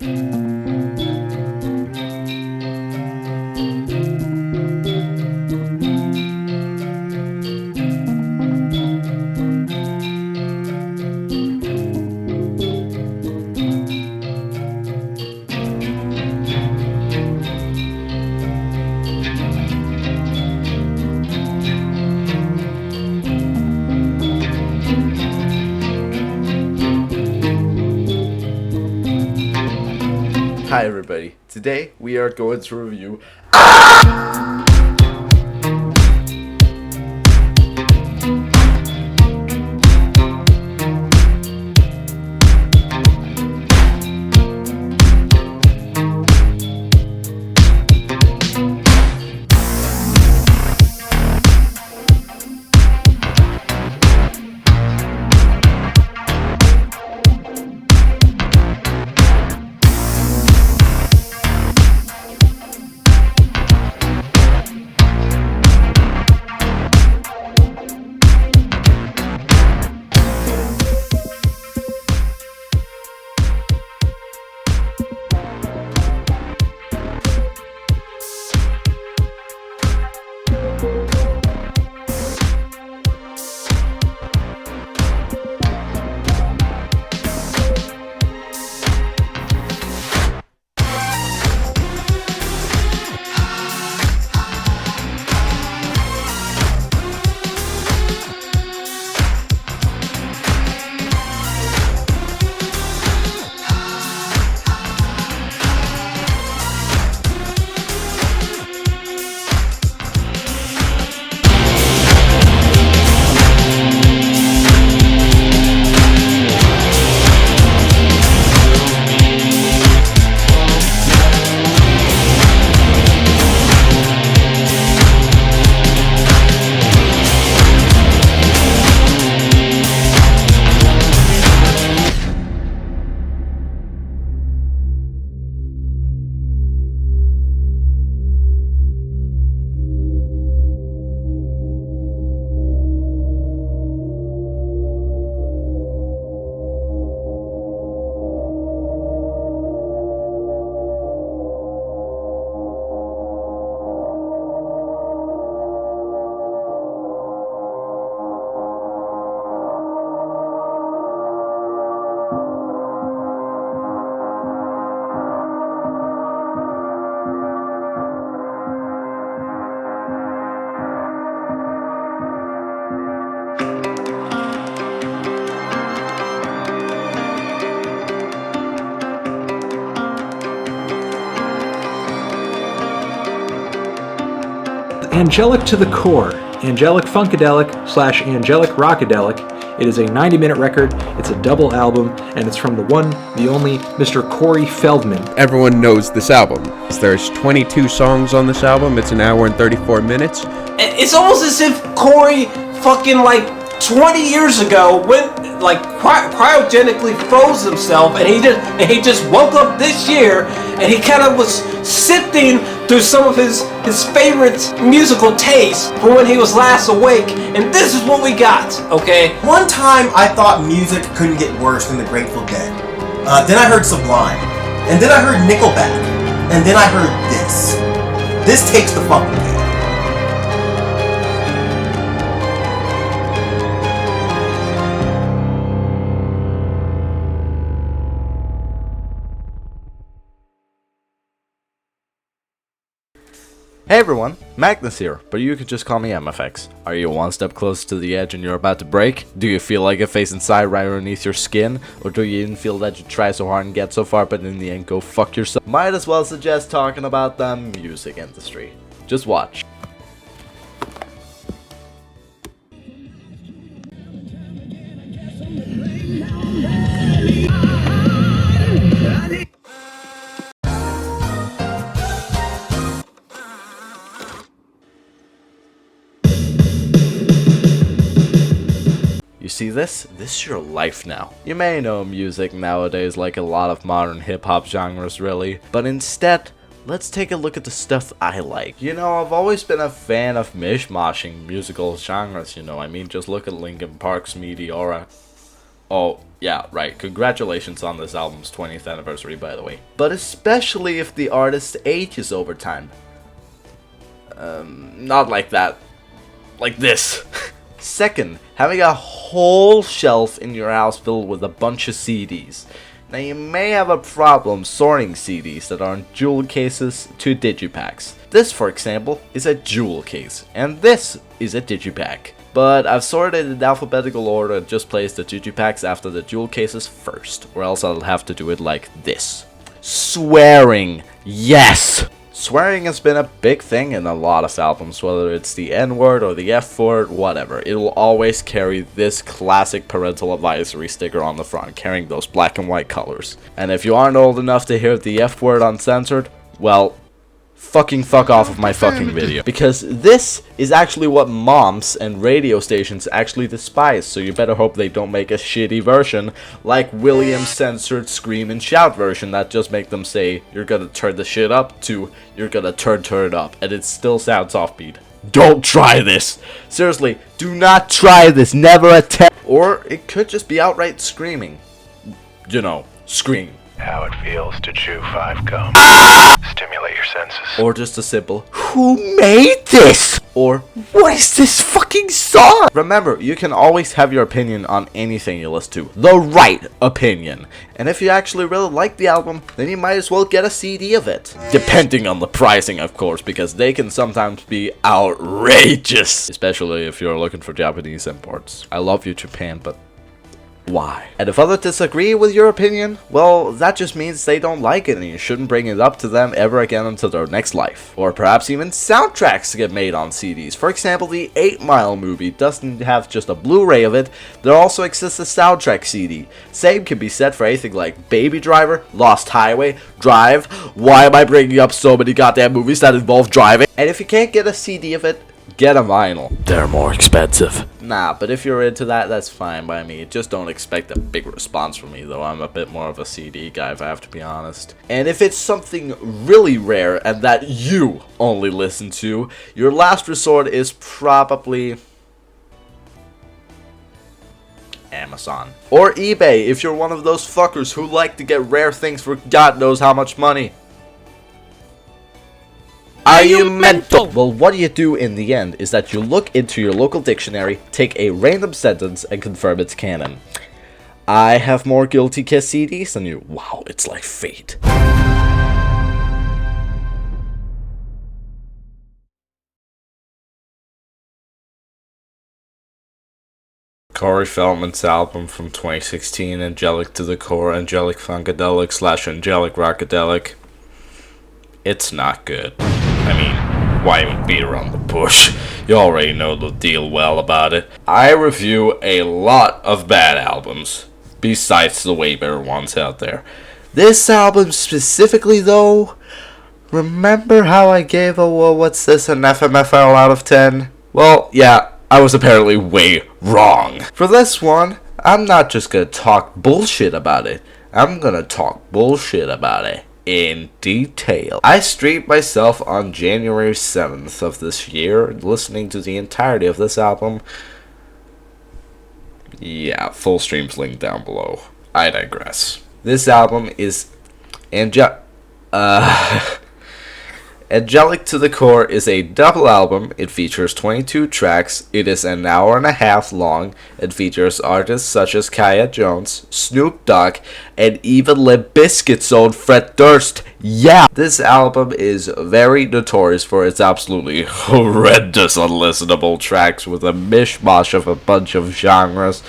Hi everybody, today we are going to review Angelic to the Core, Angelic Funkadelic / Angelic Rockadelic. It is a 90-minute record, it's a double album, and it's from the one, the only, Mr. Corey Feldman. Everyone knows this album. There's 22 songs on this album, it's an hour and 34 minutes. It's almost as if Corey fucking 20 years ago went cryogenically froze himself, and he just woke up this year, and he kind of was sifting through some of his favorite musical tastes from when he was last awake, and this is what we got, okay? One time I thought music couldn't get worse than the Grateful Dead. Then I heard Sublime, and then I heard Nickelback, and then I heard this. This takes the fucking cake. Hey everyone, Magnus here, but you could just call me MFX. Are you one step closer to the edge and you're about to break? Do you feel like a face inside right underneath your skin? Or do you even feel that you try so hard and get so far but in the end go fuck yourself? Might as well suggest talking about the music industry. Just watch. You see this? This is your life now. You may know music nowadays like a lot of modern hip-hop genres really, but instead, let's take a look at the stuff I like. You know, I've always been a fan of mishmashing musical genres, you know, I mean, just look at Linkin Park's Meteora. Oh, Yeah, right. Congratulations on this album's 20th anniversary, by the way. But especially if the artist ages over time. Not like that. Like this. Second, having a whole shelf in your house filled with a bunch of CDs. Now you may have a problem sorting CDs that are in jewel cases to digipacks. This, for example, is a jewel case, and this is a digipack. But I've sorted in alphabetical order and just placed the digipacks after the jewel cases first, or else I'll have to do it like this. Swearing. Yes! Swearing has been a big thing in a lot of albums, whether it's the N-word or the F-word, whatever. It will always carry this classic parental advisory sticker on the front, carrying those black and white colors. And if you aren't old enough to hear the F-word uncensored, well, fucking fuck off of my fucking video. Because this is actually what moms and radio stations actually despise, so you better hope they don't make a shitty version like William's censored scream and shout version that just make them say you're gonna turn the shit up to you're gonna turn it up, and it still sounds offbeat. Don't try this! Seriously, do not try this, never attempt. Or it could just be outright screaming. You know, scream. How it feels to chew 5 gum. Stimulate your senses. Or just a simple, who made this? Or, what is this fucking song? Remember, you can always have your opinion on anything you listen to. The right opinion. And if you actually really like the album, then you might as well get a CD of it. Depending on the pricing, of course, because they can sometimes be outrageous. Especially if you're looking for Japanese imports. I love you, Japan, but why? And if others disagree with your opinion, well, that just means they don't like it and you shouldn't bring it up to them ever again until their next life. Or perhaps even soundtracks get made on CDs. For example, the 8 Mile movie doesn't have just a Blu-ray of it, there also exists a soundtrack CD. Same can be said for anything like Baby Driver, Lost Highway, Drive. Why am I bringing up so many goddamn movies that involve driving? And if you can't get a CD of it, get a vinyl. They're more expensive. Nah, but if you're into that, that's fine by me. Just don't expect a big response from me, though. I'm a bit more of a CD guy, if I have to be honest. And if it's something really rare and that you only listen to, your last resort is probably Amazon. Or eBay, if you're one of those fuckers who like to get rare things for God knows how much money. Are you mental? Well, what you do in the end is that you look into your local dictionary, take a random sentence, and confirm its canon. I have more Guilty Kiss CDs than you. Wow, it's like fate. Corey Feldman's album from 2016, Angelic to the Core, Angelic Funkadelic / Angelic Rockadelic. It's not good. I mean, why even beat around the bush? You already know the deal well about it. I review a lot of bad albums, besides the way better ones out there. This album specifically, though, remember how I gave an FMFL out of 10? Well, yeah, I was apparently way wrong. For this one, I'm not just gonna talk bullshit about it. I'm gonna talk bullshit about it in detail. I streamed myself on January 7th of this year, listening to the entirety of this album. Yeah, full stream's linked down below. I digress. This album is Angelic to the Core is a double album. It features 22 tracks. It is an hour and a half long. It features artists such as Kaya Jones, Snoop Dogg, and even Limp Bizkit's own Fred Durst. Yeah! This album is very notorious for its absolutely horrendous unlistenable tracks with a mishmash of a bunch of genres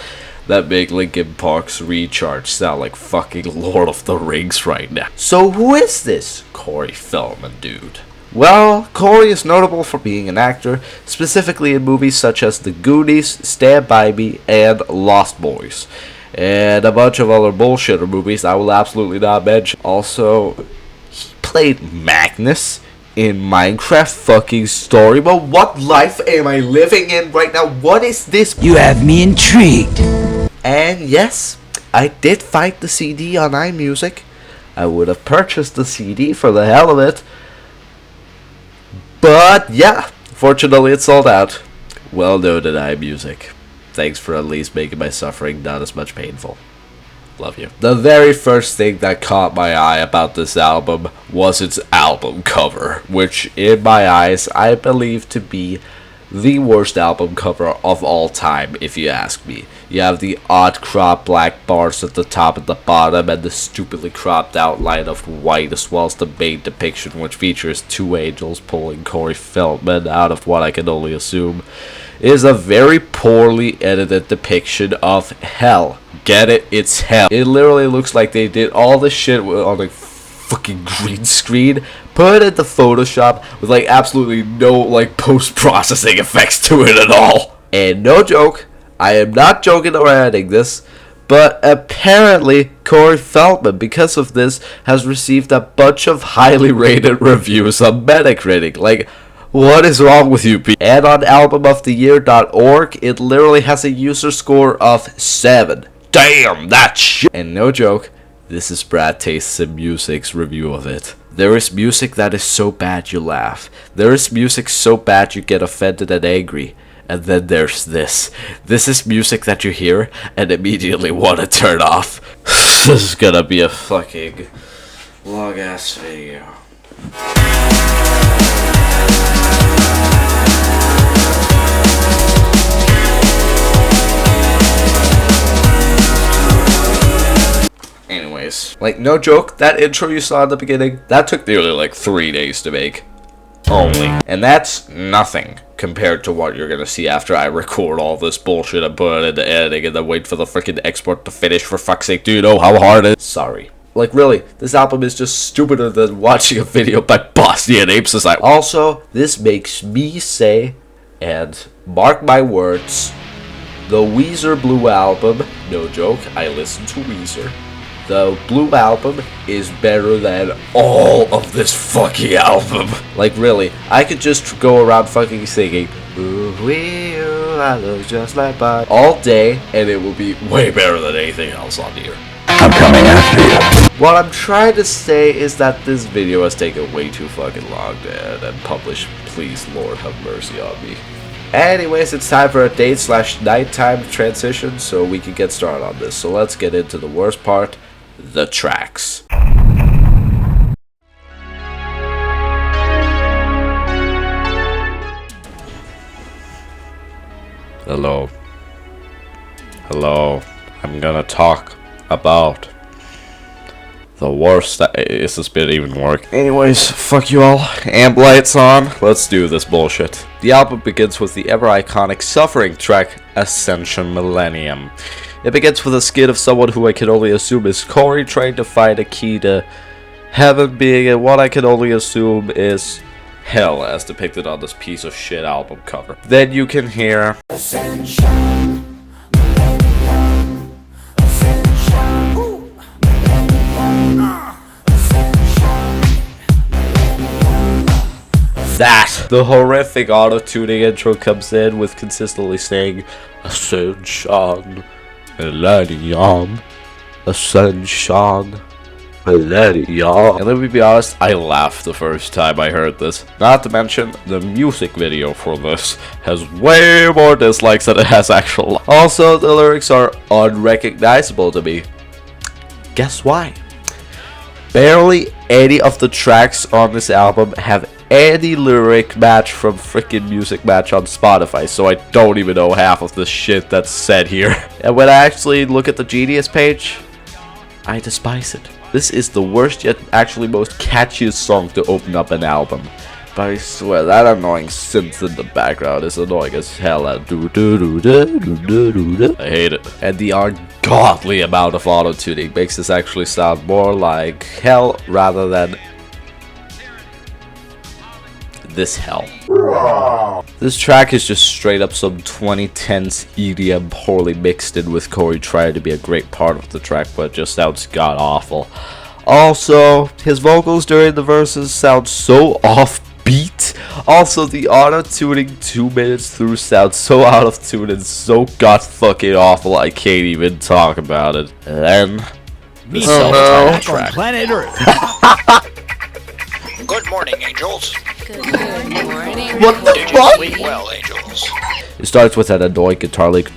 that make Linkin Park's Recharge sound like fucking Lord of the Rings right now. So who is this Corey Feldman dude? Well, Corey is notable for being an actor, specifically in movies such as The Goonies, Stand By Me, and Lost Boys. And a bunch of other bullshitter movies I will absolutely not mention. Also, he played Magnus in Minecraft fucking Story Mode. What life am I living in right now? What is this? You have me intrigued. And yes, I did find the CD on iMusic. I would have purchased the CD for the hell of it. But yeah, fortunately it sold out. Well noted iMusic. Thanks for at least making my suffering not as much painful. Love you. The very first thing that caught my eye about this album was its album cover, which in my eyes I believe to be the worst album cover of all time, if you ask me. You have the odd cropped black bars at the top and the bottom, and the stupidly cropped outline of white, as well as the main depiction, which features two angels pulling Corey Feldman out of what I can only assume is a very poorly edited depiction of hell. Get it? It's hell. It literally looks like they did all this shit on a fucking green screen, put it into Photoshop with like absolutely no like post-processing effects to it at all. And no joke, I am not joking or adding this, but apparently Corey Feldman, because of this, has received a bunch of highly rated reviews on Metacritic. Like, what is wrong with you people? And on albumoftheyear.org, it literally has a user score of 7. Damn, that shit! And no joke, this is Brad Tastes in Music's review of it. There is music that is so bad you laugh. There is music so bad you get offended and angry. And then there's this. This is music that you hear and immediately want to turn off. This is gonna be a fucking long ass video. Anyways, like no joke, that intro you saw in the beginning, that took nearly like 3 days to make. Only. And that's nothing compared to what you're gonna see after I record all this bullshit and put it into editing and then wait for the freaking export to finish. For fuck's sake, do you know how hard it is? Sorry. Like really, this album is just stupider than watching a video by Bosnian Ape Society. Also, this makes me say, and mark my words, the Weezer Blue Album, no joke, I listen to Weezer. The Blue Album is better than all of this fucking album. Like really, I could just go around fucking singing "Ooh, I look just like Bob" all day, and it will be way better than anything else on here. I'm coming after you. What I'm trying to say is that this video has taken way too fucking long to edit and publish. Please, Lord, have mercy on me. Anyways, it's time for a day/nighttime transition so we can get started on this. So let's get into the worst part. The tracks. Hello. I'm gonna talk about the worst. Is this bit even work? Anyways, fuck you all. Amp lights on. Let's do this bullshit. The album begins with the ever iconic Suffering track, Ascension Millennium. It begins with a skit of someone who I can only assume is Corey trying to find a key to heaven, being in what I can only assume is hell, as depicted on this piece of shit album cover. Then you can hear Ascension. That the horrific auto-tuning intro comes in with consistently saying Ascension Millennium, Ascension Millennium. And let me be honest, I laughed the first time I heard this. Not to mention, the music video for this has way more dislikes than it has actual. Also, the lyrics are unrecognizable to me. Guess why? Barely any of the tracks on this album have any lyric match from freaking Music Match on Spotify, so I don't even know half of the shit that's said here. And when I actually look at the Genius page, I despise it. This is the worst yet actually most catchiest song to open up an album. But I swear, that annoying synth in the background is annoying as hell. I hate it. And the ungodly amount of auto-tuning makes this actually sound more like hell rather than this hell. This track is just straight up some 2010s EDM poorly mixed in with Corey trying to be a great part of the track, but it just sounds god awful. Also, his vocals during the verses sound so offbeat. Also, the auto-tuning 2 minutes through sounds so out of tune and so god fucking awful I can't even talk about it. And then the self-titled track. Planet Earth. Good morning, angels. Good morning. What the Did you fuck? sleep well, angels? It starts with an annoying guitar like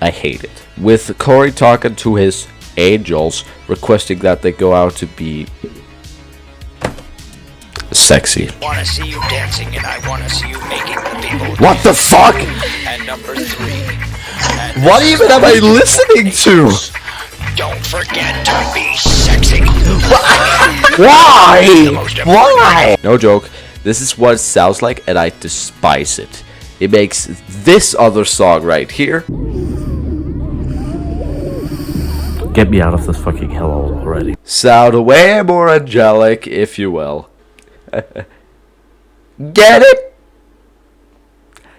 I hate it. with Corey talking to his angels, requesting that they go out to be sexy. Wanna see you dancing, and I wanna see you making the people. What the fuck? And number 3. What even am I listening to? Don't forget to be sexy. Why? Why? No joke. This is what it sounds like, and I despise it. It makes this other song right here. Get me out of this fucking hellhole already. Sound way more angelic, if you will. Get it?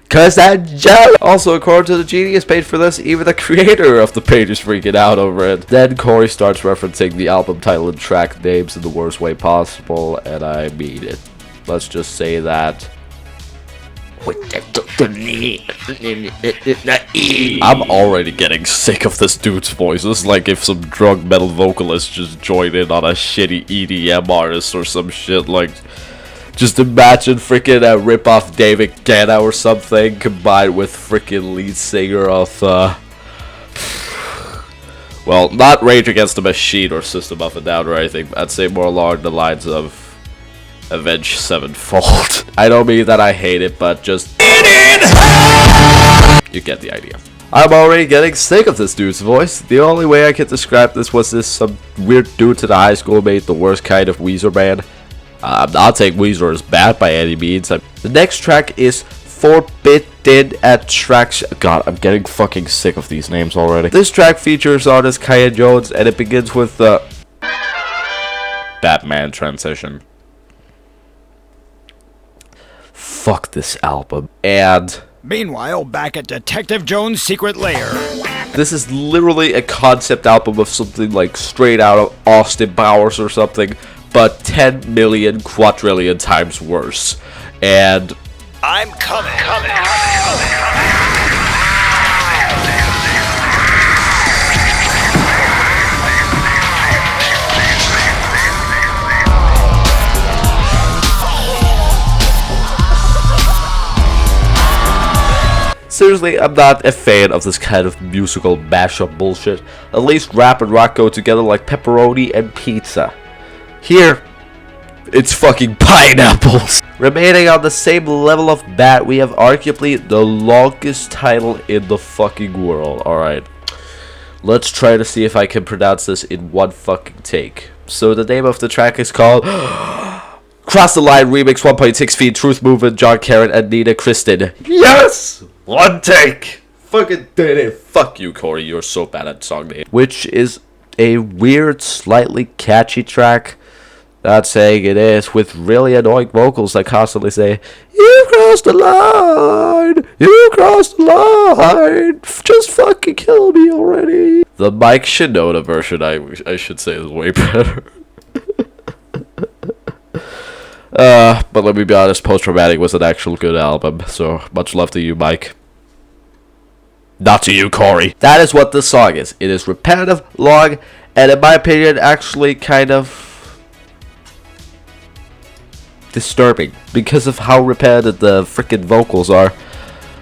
Cause angelic. Also, according to the genius page for this, even the creator of the page is freaking out over it. Then Corey starts referencing the album title and track names in the worst way possible, and I mean it. Let's just say that I'm already getting sick of this dude's voice. It's like if some drug metal vocalist just joined in on a shitty EDM artist or some shit. Like, just imagine freaking a rip-off David Guetta or something combined with freaking lead singer of well, not Rage Against the Machine or System of a Down or anything. I'd say more along the lines of Avenged Sevenfold. I don't mean that I hate it, but just you get the idea. I'm already getting sick of this dude's voice. The only way I could describe this was this some weird dude to the high school made the worst kind of Weezer band. I'm not saying Weezer is bad by any means. The next track is Forbidden Attraction. God, I'm getting fucking sick of these names already. This track features artist Kaya Jones, and it begins with the Batman transition. Fuck this album. And Meanwhile, back at Detective Jones' secret lair. this is literally a concept album of something like straight out of Austin Powers or something, but 10 million quadrillion times worse. And I'm coming. seriously, I'm not a fan of this kind of musical mashup bullshit. At least rap and rock go together like pepperoni and pizza. Here, it's fucking pineapples. Remaining on the same level of bat, we have arguably the longest title in the fucking world. Alright, let's try to see if I can pronounce this in one fucking take. So the name of the track is called Cross the Line Remix 1.6 feet Truth Movement, John Karen and Nina Kristen. Yes! One take! Fucking did it. Fuck you, Corey. You're so bad at song name. Which is a weird, slightly catchy track. Not saying it is, with really annoying vocals that constantly say, "You crossed the line! You crossed the line! Just fucking kill me already!" The Mike Shinoda version, I should say, is way better. But let me be honest, Post Traumatic was an actual good album, so much love to you, Mike. Not to you, Corey. That is what this song is. It is repetitive, long, and in my opinion, actually kind of disturbing because of how repetitive the freaking vocals are.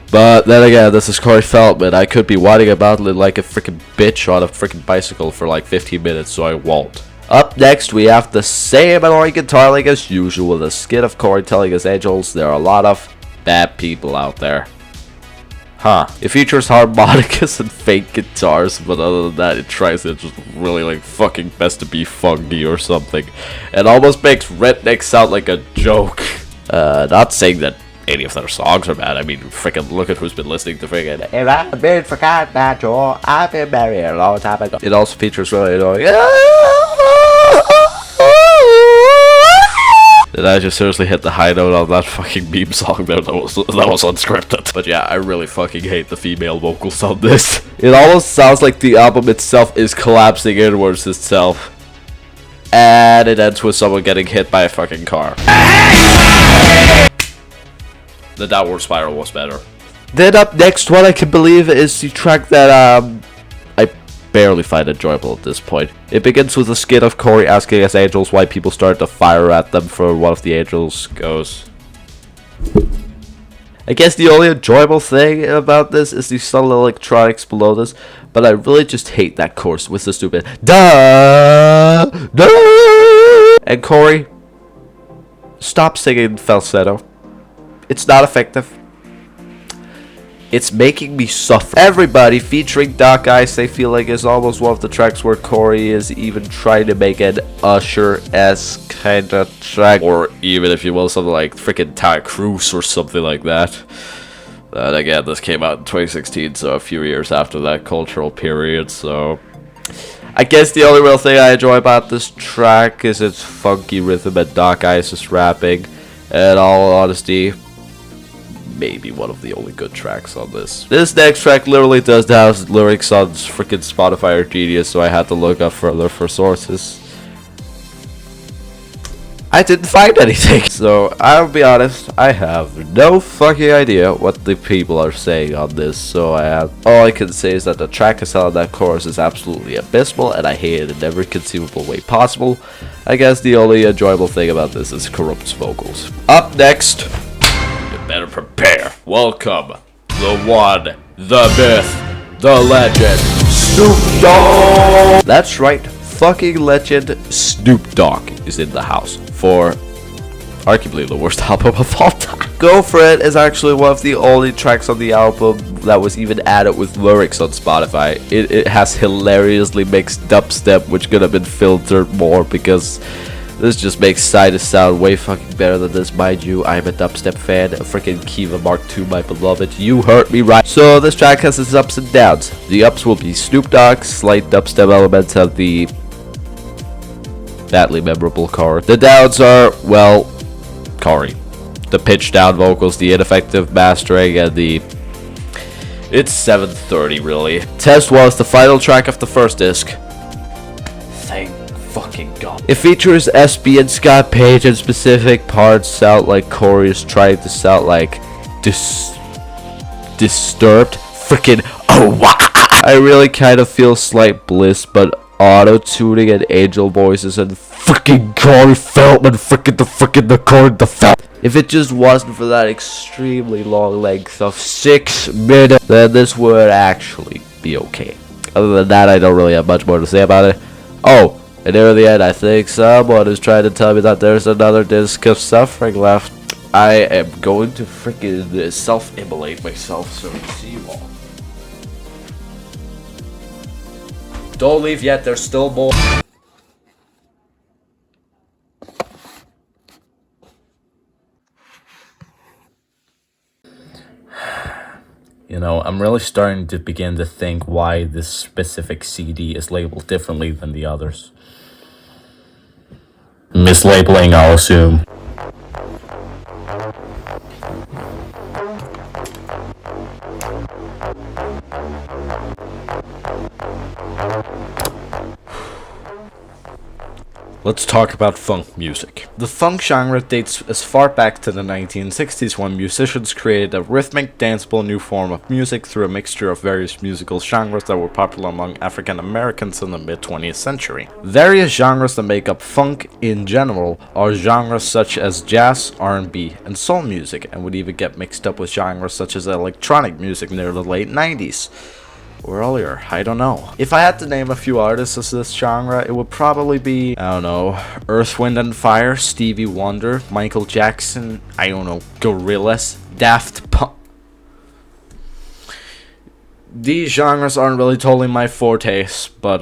But then again, this is Corey Feldman. I could be whining about it like a freaking bitch on a freaking bicycle for like 15 minutes, so I won't. Up next, we have the same annoying guitar like as usual, the skit of Corey telling his angels there are a lot of bad people out there. Huh. It features harmonicas and fake guitars, but other than that, it tries to just really like fucking best to be funky or something. It almost makes Redneck sound like a joke. Not saying that any of their songs are bad. I mean, freaking look at who's been listening to freaking "If I've been forgotten that Joe, I've been married a long time ago." It also features really annoying. Did I just seriously hit the high note on that fucking meme song there? That was unscripted. But yeah, I really fucking hate the female vocals on this. It almost sounds like the album itself is collapsing inwards itself. And it ends with someone getting hit by a fucking car. The downward spiral was better. Then up next, what I can believe is the track that I barely find enjoyable at this point. It begins with a skit of Corey asking his angels why people started to fire at them, for one of the angels goes, I guess the only enjoyable thing about this is the subtle electronics below this, but I really just hate that chorus with the stupid da da. And Corey, stop singing falsetto. It's not effective. It's making me suffer. Everybody featuring Doc Ice, they feel like is almost one of the tracks where Corey is even trying to make an Usher-esque kind of track. Or even, if you will, something like freaking Ty Cruz or something like that. And again, this came out in 2016, so a few years after that cultural period, so... I guess the only real thing I enjoy about this track is its funky rhythm and Doc Ice's rapping. In all honesty, maybe one of the only good tracks on this. This next track literally does have lyrics on freaking Spotify or Genius, so I had to look up further for sources. I didn't find anything. So, I'll be honest, I have no fucking idea what the people are saying on this. So, all I can say is that the track itself, that chorus is absolutely abysmal, and I hate it in every conceivable way possible. I guess the only enjoyable thing about this is Corrupt's vocals. Up next, you better prepare. Welcome, the one, the myth, the legend, Snoop Dogg. That's right, fucking legend Snoop Dogg is in the house for arguably the worst album of all time. Go For It is actually one of the only tracks on the album that was even added with lyrics on Spotify. It has hilariously mixed dubstep, which could have been filtered more because this just makes Sidus sound way fucking better than this. Mind you, I'm a dubstep fan, a freaking Kiva Mark II, my beloved. You heard me right. So this track has its ups and downs. The ups will be Snoop Dogg's slight dubstep elements of the badly memorable chorus. The downs are, well, Corey. The pitch down vocals, the ineffective mastering, and the... It's 7:30 really. Test was the final track of the first disc. Thank fucking god. It features SB and Scott Page, and specific parts sound like Corey is trying to sound like disturbed. Freaking oh wow. I really kind of feel slight bliss, but auto-tuning and angel voices and freaking Corey Feldman, the Corey the Feldman. If it just wasn't for that extremely long length of 6 minutes, then this would actually be okay. Other than that, I don't really have much more to say about it. Oh, and near the end, I think someone is trying to tell me that there's another disc of suffering left. I am going to freaking self-immolate myself, so see you all. Don't leave yet, there's still more. You know, I'm really starting to begin to think why this specific CD is labeled differently than the others. Mislabeling, I'll assume. Let's talk about funk music. The funk genre dates as far back to the 1960s when musicians created a rhythmic, danceable new form of music through a mixture of various musical genres that were popular among African Americans in the mid-20th century. Various genres that make up funk in general are genres such as jazz, R&B, and soul music, and would even get mixed up with genres such as electronic music near the late 90s. Or earlier, I don't know. If I had to name a few artists of this genre, it would probably be, I don't know, Earth, Wind and Fire, Stevie Wonder, Michael Jackson, I don't know, Gorillaz, Daft Punk. These genres aren't really totally my fortes, but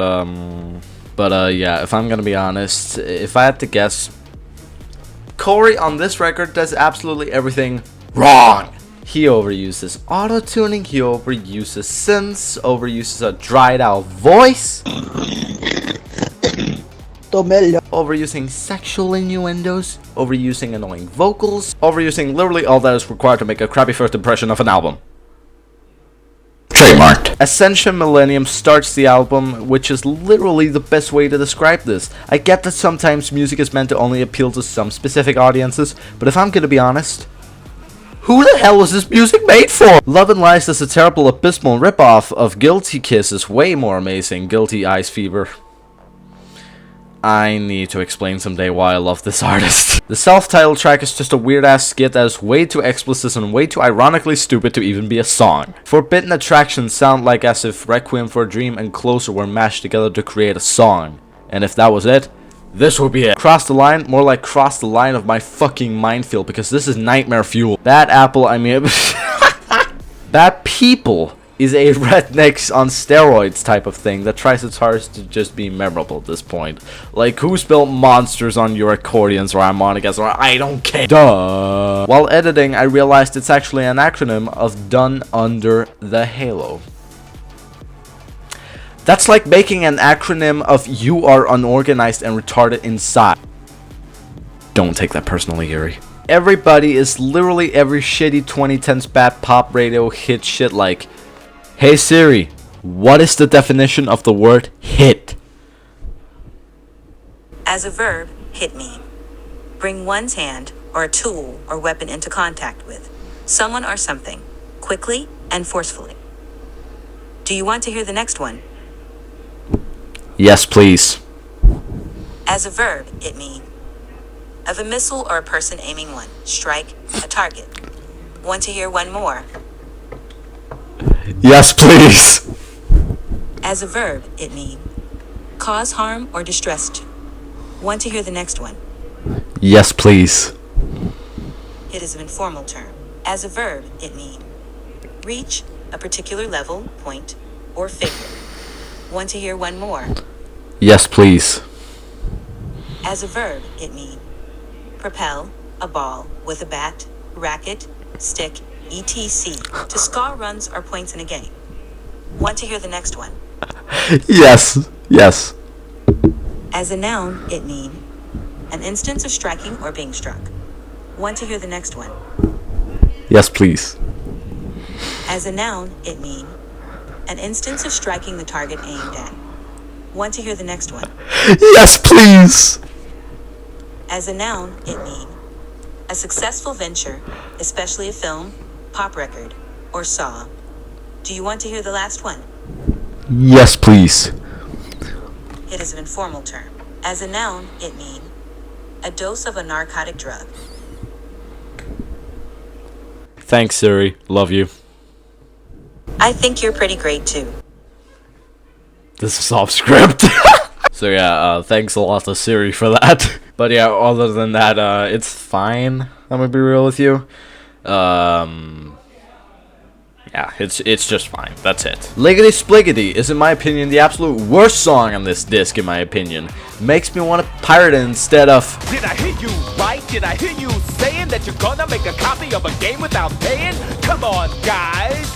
yeah, if I'm gonna be honest, if I had to guess, Corey on this record does absolutely everything wrong. He overuses auto-tuning, he overuses synths, overuses a dried out voice, overusing sexual innuendos, overusing annoying vocals, overusing literally all that is required to make a crappy first impression of an album. Trademarked. Ascension Millennium starts the album, which is literally the best way to describe this. I get that sometimes music is meant to only appeal to some specific audiences, but if I'm gonna be honest, who the hell was this music made for? Love and Lies is a terrible abysmal ripoff of Guilty Kiss is way more amazing. Guilty Eyes Fever. I need to explain someday why I love this artist. The self-titled track is just a weird-ass skit that is way too explicit and way too ironically stupid to even be a song. Forbidden Attractions sound like as if Requiem for a Dream and Closer were mashed together to create a song. And if that was it, this would be it. Cross the line? More like cross the line of my fucking minefield, because this is nightmare fuel. Bad Apple, I mean... Bad People is a rednecks on steroids type of thing that tries its hardest to just be memorable at this point. Like, who spelled monsters on your accordions or harmonicas or I don't care. Duh. While editing, I realized it's actually an acronym of Done Under the Halo. That's like making an acronym of You Are Unorganized and Retarded Inside. Don't take that personally, Yuri. Everybody is literally every shitty 2010s bad pop radio hit shit like, hey Siri, what is the definition of the word hit? As a verb, hit mean. Bring one's hand or a tool or weapon into contact with someone or something, quickly and forcefully. Do you want to hear the next one? Yes, please. As a verb, it mean. Of a missile or a person aiming one, strike, a target. Want to hear one more? Yes, please. As a verb, it mean. Cause harm or distress to. Want to hear the next one? Yes, please. It is an informal term. As a verb, it mean. Reach a particular level, point, or figure. Want to hear one more? Yes, please. As a verb, it mean. Propel a ball with a bat, racket, stick, etc. to score runs or points in a game. Want to hear the next one? Yes. Yes. As a noun, it mean. An instance of striking or being struck. Want to hear the next one? Yes, please. As a noun, it mean. An instance of striking the target aimed at. Want to hear the next one? Yes, please. As a noun, it mean. A successful venture, especially a film, pop record, or saw. Do you want to hear the last one? Yes, please. It is an informal term. As a noun, it mean. A dose of a narcotic drug. Thanks, Siri. Love you. I think you're pretty great too. This is off script. So yeah, thanks a lot to Siri for that. But yeah, other than that, it's fine. I'm gonna be real with you. Yeah, it's just fine. That's it. Liggity Spliggity is, in my opinion, the absolute worst song on this disc, in my opinion. Makes me want to pirate it instead of... Did I hear you right? Did I hear you saying that you're gonna make a copy of a game without paying? Come on, guys.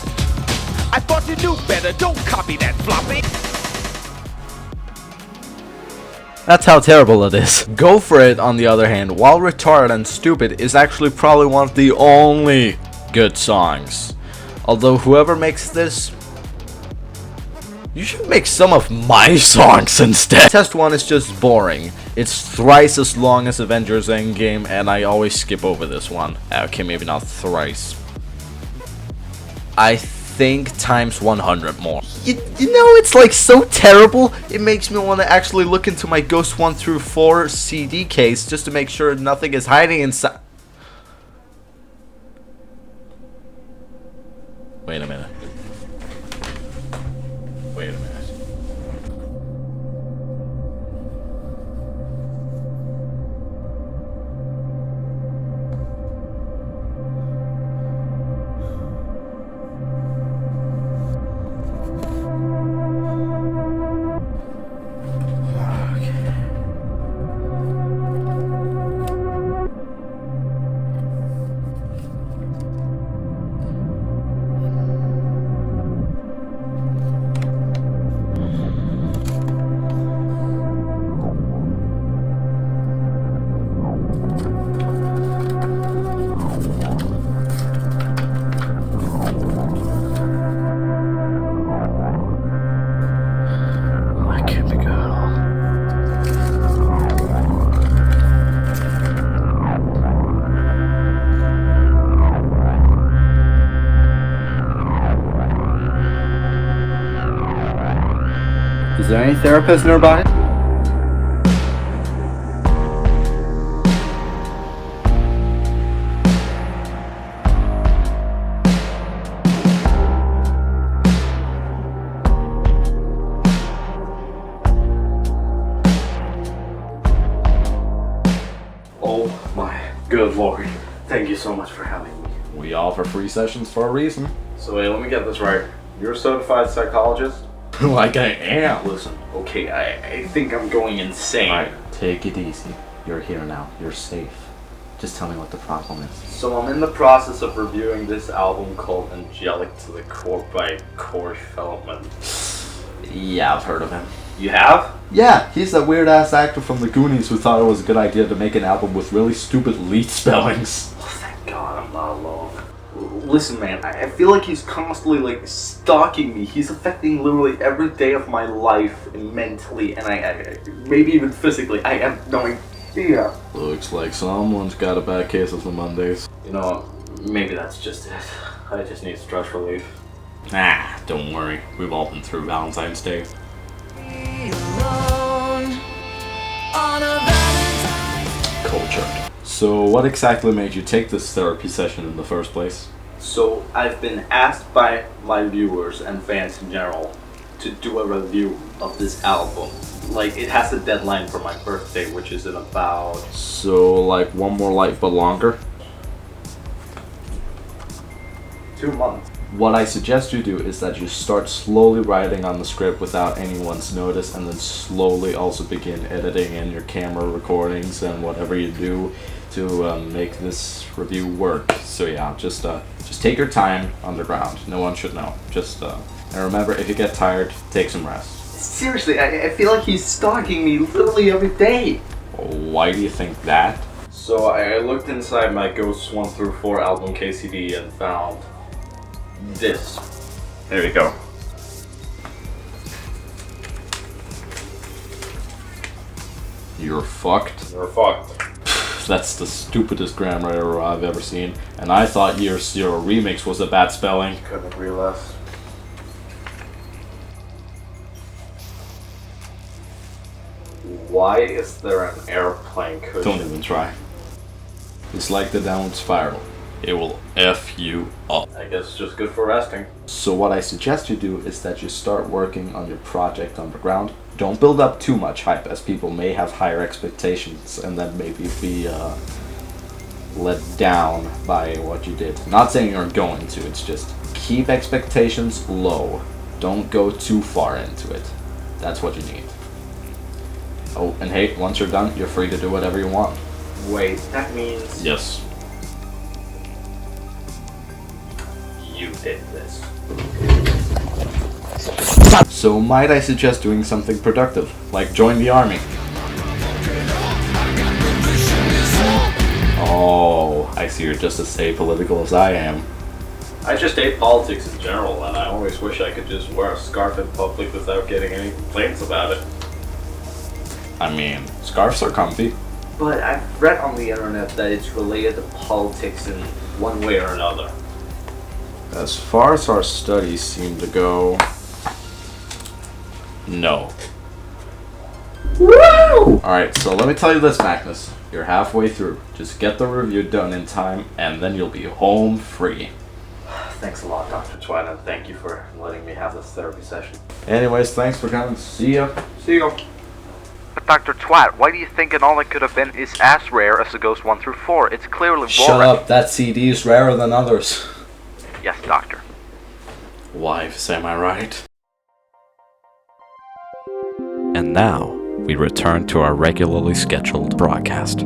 I thought you knew better. Don't copy that floppy. That's how terrible it is. Go For It, on the other hand, while retarded and stupid, is actually probably one of the only good songs. Although whoever makes this, you should make some of my songs instead. Test 1 is just boring. It's thrice as long as Avengers Endgame, and I always skip over this one. Okay, maybe not thrice. I think times 100 more. You know, it's like so terrible, it makes me want to actually look into my Ghost 1 through 4 CD case just to make sure nothing is hiding inside. Wait a minute. Wait a minute. Is there any therapist nearby? Good lord. Thank you so much for having me. We offer free sessions for a reason. So wait, let me get this right. You're a certified psychologist? Like I am. Listen, okay, I think I'm going insane. Alright, take it easy. You're here now. You're safe. Just tell me what the problem is. So I'm in the process of reviewing this album called Angelic to the Core by Corey Feldman. Yeah, I've heard of him. You have? Yeah, he's that weird ass actor from the Goonies who thought it was a good idea to make an album with really stupid lead spellings. Oh, thank God I'm not alone. Listen, man, I feel like he's constantly, like, stalking me. He's affecting literally every day of my life, and mentally, and I maybe even physically. I have no idea. Looks like someone's got a bad case of the Mondays. You know, maybe that's just it. I just need stress relief. Nah, don't worry. We've all been through Valentine's Day. Culture. So what exactly made you take this therapy session in the first place? So I've been asked by my viewers and fans in general to do a review of this album. Like, it has a deadline for my birthday, which is in about... So like one more life but longer? 2 months. What I suggest you do is that you start slowly writing on the script without anyone's notice, and then slowly also begin editing in your camera recordings and whatever you do to make this review work. So yeah, just take your time underground. No one should know. And remember, if you get tired, take some rest. Seriously, I feel like he's stalking me literally every day. Why do you think that? So I looked inside my Ghosts 1 through 4 album KCD and found this. There you go. You're fucked. You're fucked. That's the stupidest grammar error I've ever seen. And I thought Year Zero Remix was a bad spelling. Couldn't agree less. Why is there an airplane cushion? Don't even try. It's like the downward spiral. It will F you up. I guess it's just good for resting. So what I suggest you do is that you start working on your project underground. Don't build up too much hype, as people may have higher expectations and then maybe be let down by what you did. Not saying you're going to, it's just keep expectations low. Don't go too far into it. That's what you need. Oh, and hey, once you're done, you're free to do whatever you want. Wait, that means... Yes. You did this. So might I suggest doing something productive, like join the army? Oh, I see you're just as apolitical as I am. I just hate politics in general, and I always wish I could just wear a scarf in public without getting any complaints about it. I mean, scarves are comfy. But I've read on the internet that it's related to politics in one way or another. As far as our studies seem to go, no. Woo! Alright, so let me tell you this, Magnus. You're halfway through. Just get the review done in time, and then you'll be home free. Thanks a lot, Dr. Twilight, and thank you for letting me have this therapy session. Anyways, thanks for coming. See ya. See you. But Dr. Twat, why do you think and all it could have been is as rare as the Ghost 1 through 4? It's clearly boring. Shut up, that CD is rarer than others. Yes, Doctor. Wives, am I right? And now, we return to our regularly scheduled broadcast.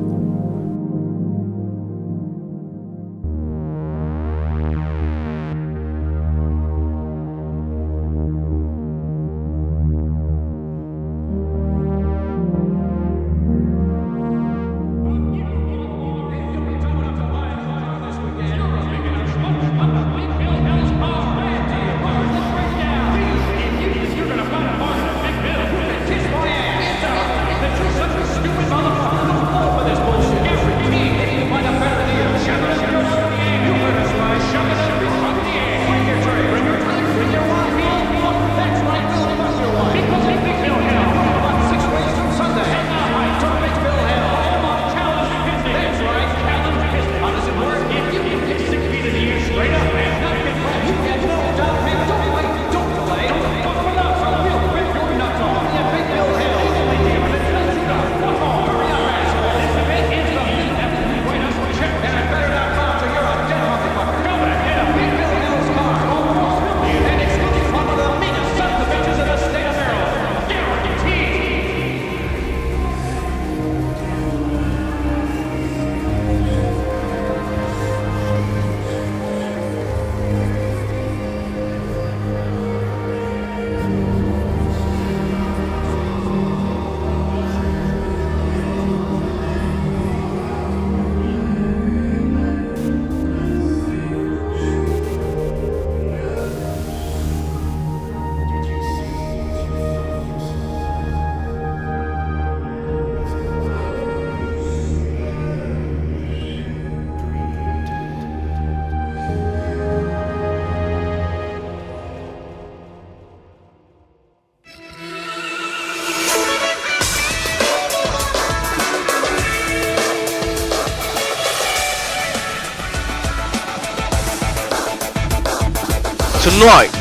Tonight,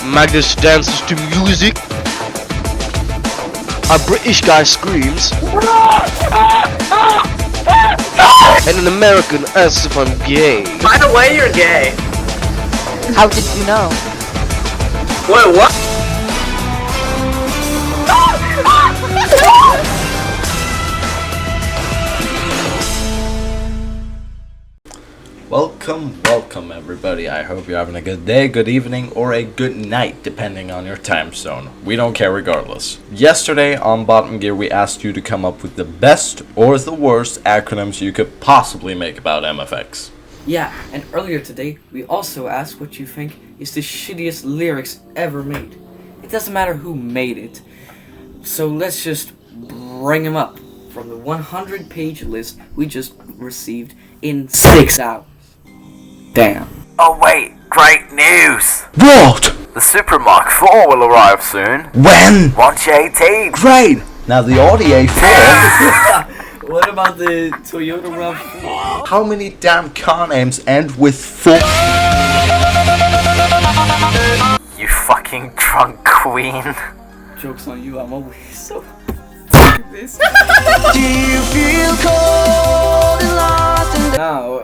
Magnus dances to music. A British guy screams. And an American asks if I'm gay. By the way, you're gay. How did you know? Wait, what? Welcome everybody. I hope you're having a good day, good evening, or a good night, depending on your time zone. We don't care regardless. Yesterday on Bottom Gear we asked you to come up with the best or the worst acronyms you could possibly make about MFX. Yeah, and earlier today we also asked what you think is the shittiest lyrics ever made. It doesn't matter who made it. So let's just bring them up from the 100-page list we just received in 6 hours. Damn. Oh wait, great news! What? The Super Mark IV will arrive soon. When? 118. Great! Now the Audi A4. What about the Toyota RAV4? How many damn car names end with 4? You fucking drunk queen. Joke's on you, I'm always so this. Do you feel cold and lost and Now,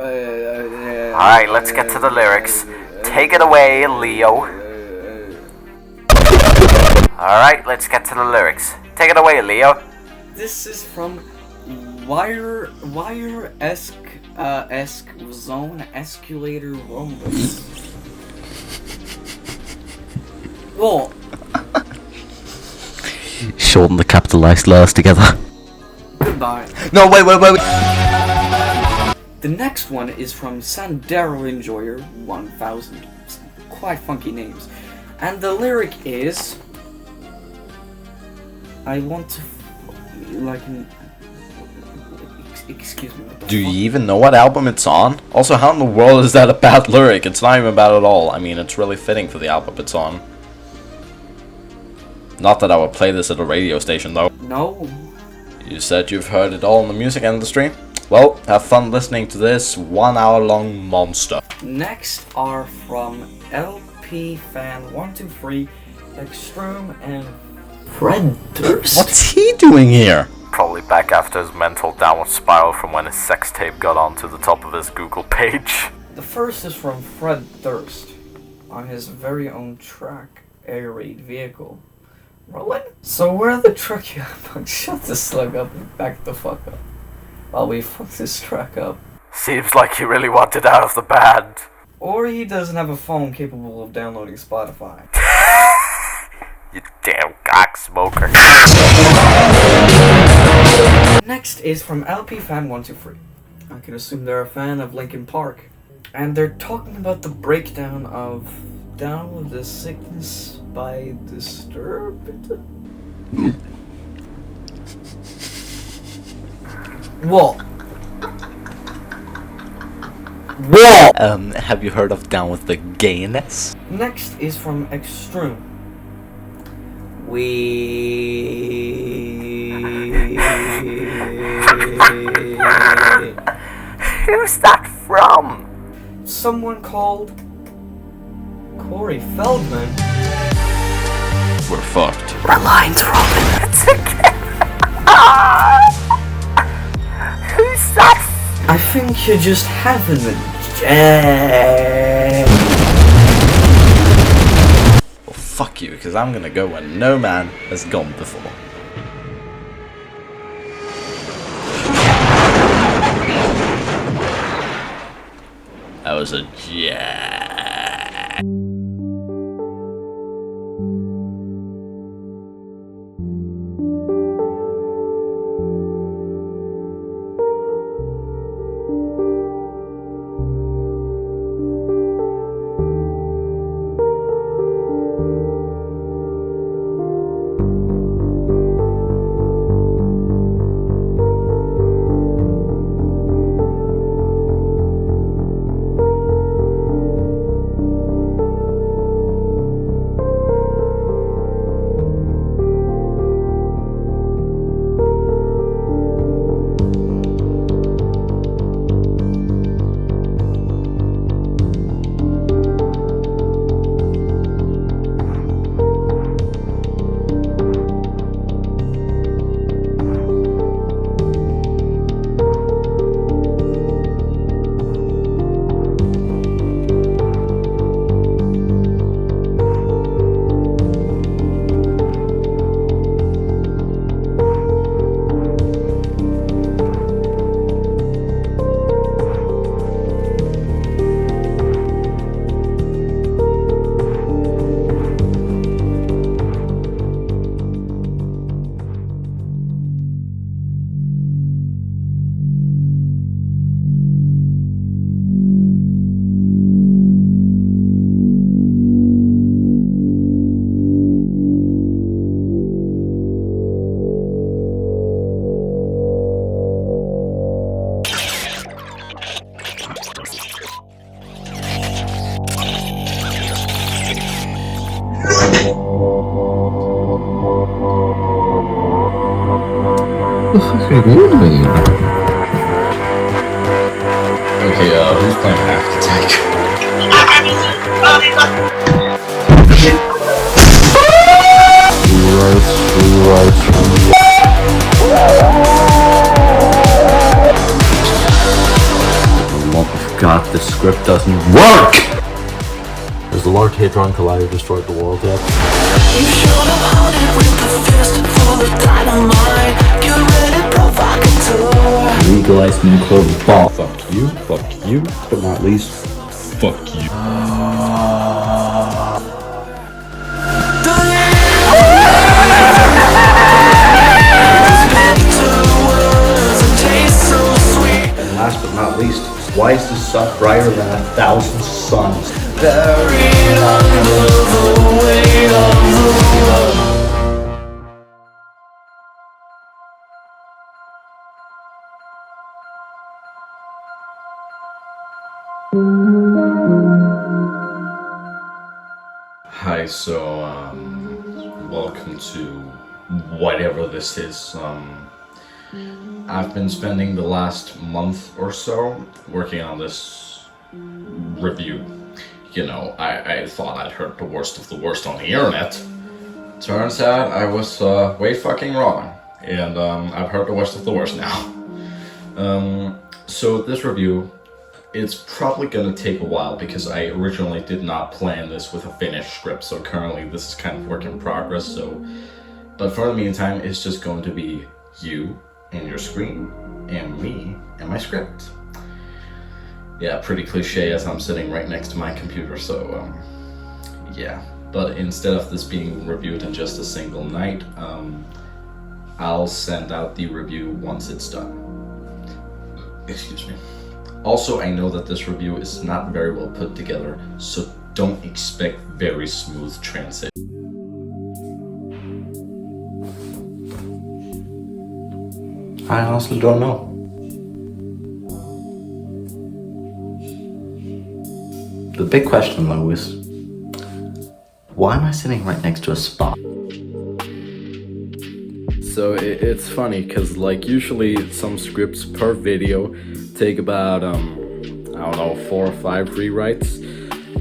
Alright, let's get to the lyrics. Take it away, Leo. Alright, let's get to the lyrics. Take it away, Leo. This is from Wire-esque Zone Escalator Rumble. Whoa. Shorten the capitalized letters together. Goodbye. No, wait. The next one is from Sandero Enjoyer 1000. Quite funky names. And the lyric is... I want to... Excuse me. Do you even know what album it's on? Also, how in the world is that a bad lyric? It's not even bad at all. I mean, it's really fitting for the album it's on. Not that I would play this at a radio station, though. No. You said you've heard it all in the music industry? Well, have fun listening to this 1 hour long monster. Next are from LP Fan 123, Extreme, and Fred Durst. What's he doing here? Probably back after his mental downward spiral from when his sex tape got onto the top of his Google page. The first is from Fred Durst on his very own track, Air Raid Vehicle. Rolling? So where the truck you have? Shut the slug up and back the fuck up while we fuck this track up. Seems like he really wanted out of the band. Or he doesn't have a phone capable of downloading Spotify. You damn cock smoker. Next is from LP Fan 123. I can assume they're a fan of Linkin Park. And they're talking about the breakdown of Down with the Sickness by Disturbed. Whoa. Have you heard of Down with the Gayness? Next is from Extreme. Who's that from? Someone called Corey Feldman. We're fucked. My line's Robin. It's again. Who's that? I think you're just having a jam. Well, fuck you, because I'm gonna go where no man has gone before. That was a jam. Okay, who's playing Half Attack? God, this script doesn't work! Has the Lord Hadron Collider destroyed the world yet? You should have held it with the fist full of dynamite. You're really provocateur. Legalize nuclear bomb. Fuck you, but not least, fuck you. And last but not least, why is the sun brighter than 1,000 suns? Buried under the weight of the world. Hi, so, welcome to whatever this is. I've been spending the last month or so working on this review. You know, I thought I'd heard the worst of the worst on the internet. Turns out I was way fucking wrong. And I've heard the worst of the worst now. So this review, it's probably gonna take a while because I originally did not plan this with a finished script. So currently this is kind of work in progress. So, but for the meantime, it's just going to be you and your screen, and me and my script. Yeah, pretty cliche as I'm sitting right next to my computer, so yeah. But instead of this being reviewed in just a single night, I'll send out the review once it's done. Excuse me. Also, I know that this review is not very well put together, so don't expect very smooth transition. I honestly don't know. The big question though is, why am I sitting right next to a spa? So it's funny because like usually some scripts per video take about I don't know, 4 or 5 rewrites,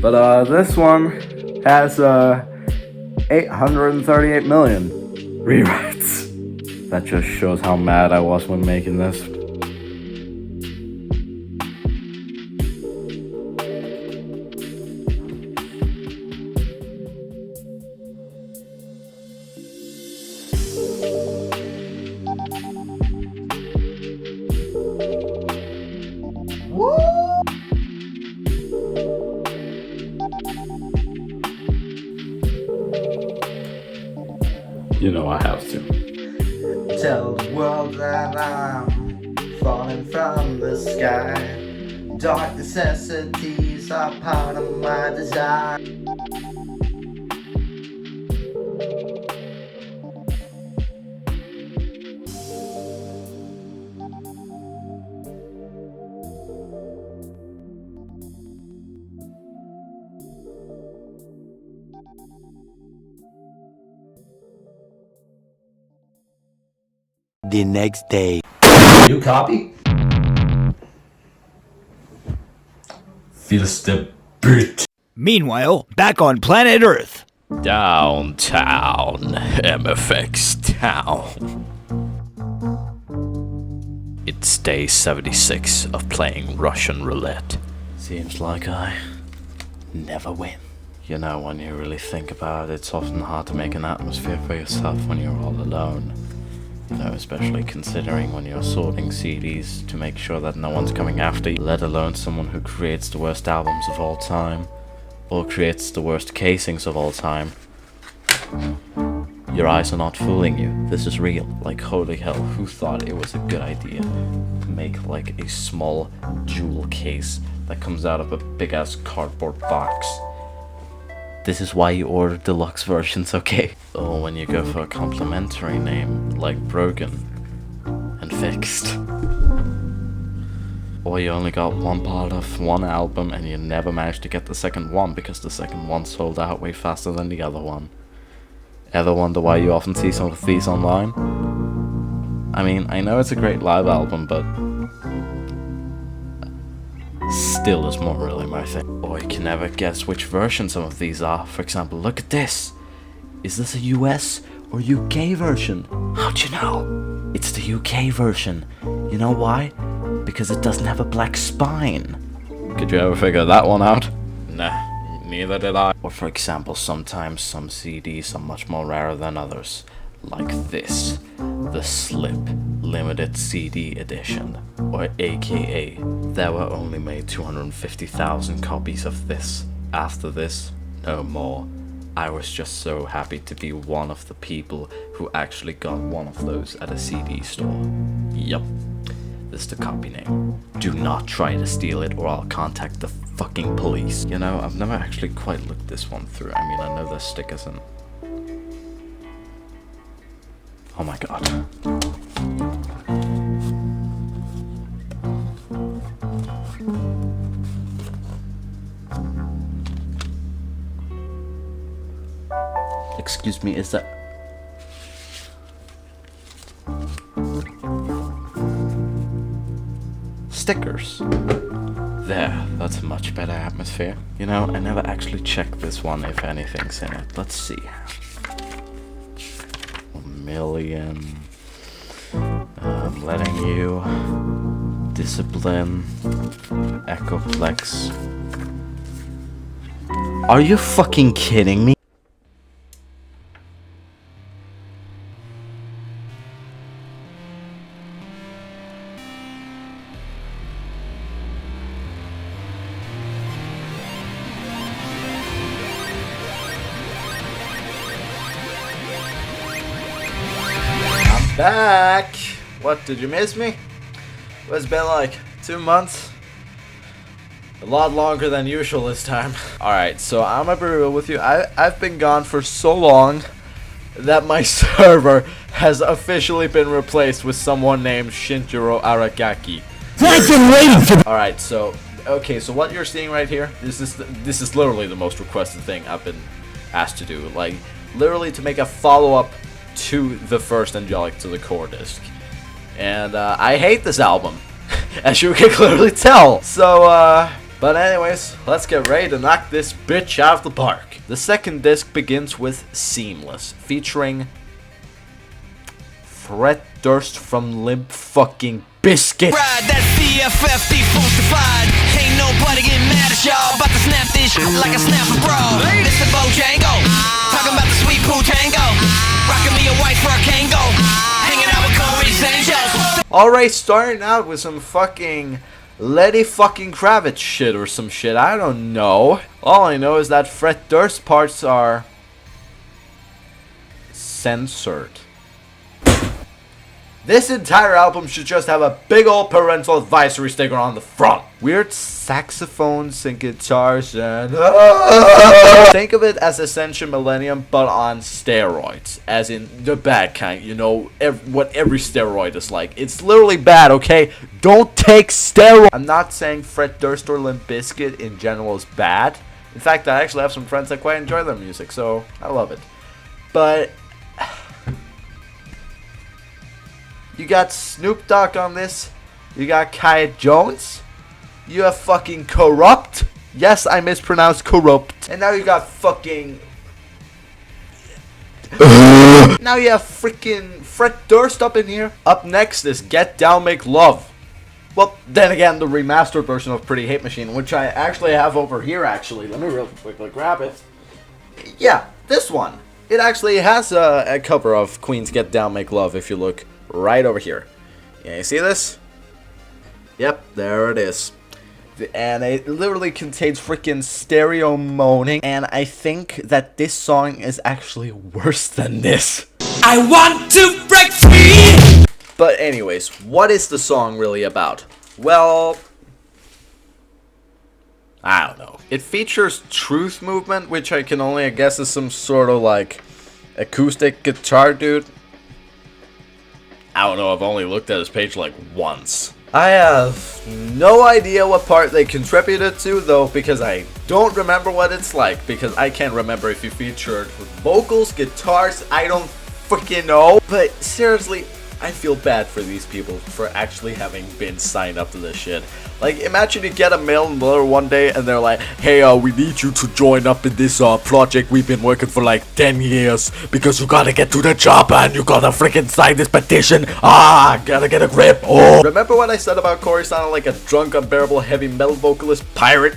but this one has 838 million rewrites. That just shows how mad I was when making this. You know I have to. Tell the world that I'm falling from the sky. Dark necessities are part of my desire. The next day. You copy? Feels the brute. Meanwhile, back on planet Earth. Downtown MFX Town. It's day 76 of playing Russian roulette. Seems like I never win. You know, when you really think about it, it's often hard to make an atmosphere for yourself when you're all alone. You know, especially considering when you're sorting CDs to make sure that no one's coming after you, let alone someone who creates the worst albums of all time, or creates the worst casings of all time. Your eyes are not fooling you. This is real. Like, holy hell, who thought it was a good idea to make like a small jewel case that comes out of a big-ass cardboard box? This is why you order deluxe versions, okay? Or when you go for a complimentary name, like Broken and Fixed. Or you only got one part of one album and you never managed to get the second one because the second one sold out way faster than the other one. Ever wonder why you often see some of these online? I mean, I know it's a great live album, but still is more really my thing. Oh, you can never guess which version some of these are. For example, look at this. Is this a US or UK version? How'd you know? It's the UK version. You know why? Because it doesn't have a black spine. Could you ever figure that one out? Nah, neither did I. Or for example, sometimes some CDs are much more rare than others. Like this, the Slip Limited CD Edition, or AKA, there were only made 250,000 copies of this. After this, no more. I was just so happy to be one of the people who actually got one of those at a CD store. Yup, this is the copy name. Do not try to steal it or I'll contact the fucking police. You know, I've never actually quite looked this one through. I mean, I know there's stickers in. Oh my god. Excuse me, is that... stickers? There, that's a much better atmosphere. You know, I never actually checked this one if anything's in it. Let's see. Million. Letting you. Discipline. Echoplex. Are you fucking kidding me? Back! What, did you miss me? It's been like 2 months. A lot longer than usual this time. Alright, so I'm gonna be real with you. I've been gone for so long that my server has officially been replaced with someone named Shintaro Aragaki. Alright, so okay, so what you're seeing right here, this is literally the most requested thing I've been asked to do. Like, literally to make a follow-up to the first Angelic to the Core disc. And I hate this album, as you can clearly tell. So, but anyways, let's get ready to knock this bitch out of the park. The second disc begins with Seamless, featuring Fred Durst from Limp fucking Bizkit. Ride that CFFD falsified. Ain't nobody getting mad at y'all. About to snap this shit like a snapper bro. This the Bojango. Talking about the sweet poo tango. Rocking me a white fur Kango. Hanging out with Corey's Angels. Alright, starting out with some fucking Letty fucking Kravitz shit or some shit. I don't know. All I know is that Fred Durst parts are censored. This entire album should just have a big old parental advisory sticker on the front. Weird saxophones and guitars and... Think of it as Ascension Millennium, but on steroids. As in the bad kind, you know, what every steroid is like. It's literally bad, okay? Don't take steroids. I'm not saying Fred Durst or Limp Bizkit in general is bad. In fact, I actually have some friends that quite enjoy their music, so I love it. But... you got Snoop Dogg on this. You got Kaya Jones. You have fucking Corrupt. Yes, I mispronounced Corrupt. And now you got fucking... now you have freaking Fred Durst up in here. Up next is Get Down, Make Love. Well, then again, the remastered version of Pretty Hate Machine, which I actually have over here, actually. Let me real quickly grab it. Yeah, this one. It actually has a cover of Queen's Get Down, Make Love, if you look right over here. Yeah, you see this? Yep, there it is. And it literally contains freaking stereo moaning, and I think that this song is actually worse than this. I want to break free! But anyways, what is the song really about? Well, I don't know. It features Truth Movement, which I can only guess is some sort of like acoustic guitar dude. I don't know, I've only looked at his page like once. I have no idea what part they contributed to though, because I don't remember what it's like, because I can't remember if you featured vocals, guitars, I don't freaking know. But seriously, I feel bad for these people for actually having been signed up to this shit. Like, imagine you get a mail letter one day and they're like, hey, we need you to join up in this project we've been working for like 10 years because you gotta get to the job and you gotta freaking sign this petition. Gotta get a grip. Oh. Remember what I said about Corey sounding like a drunk, unbearable heavy metal vocalist pirate?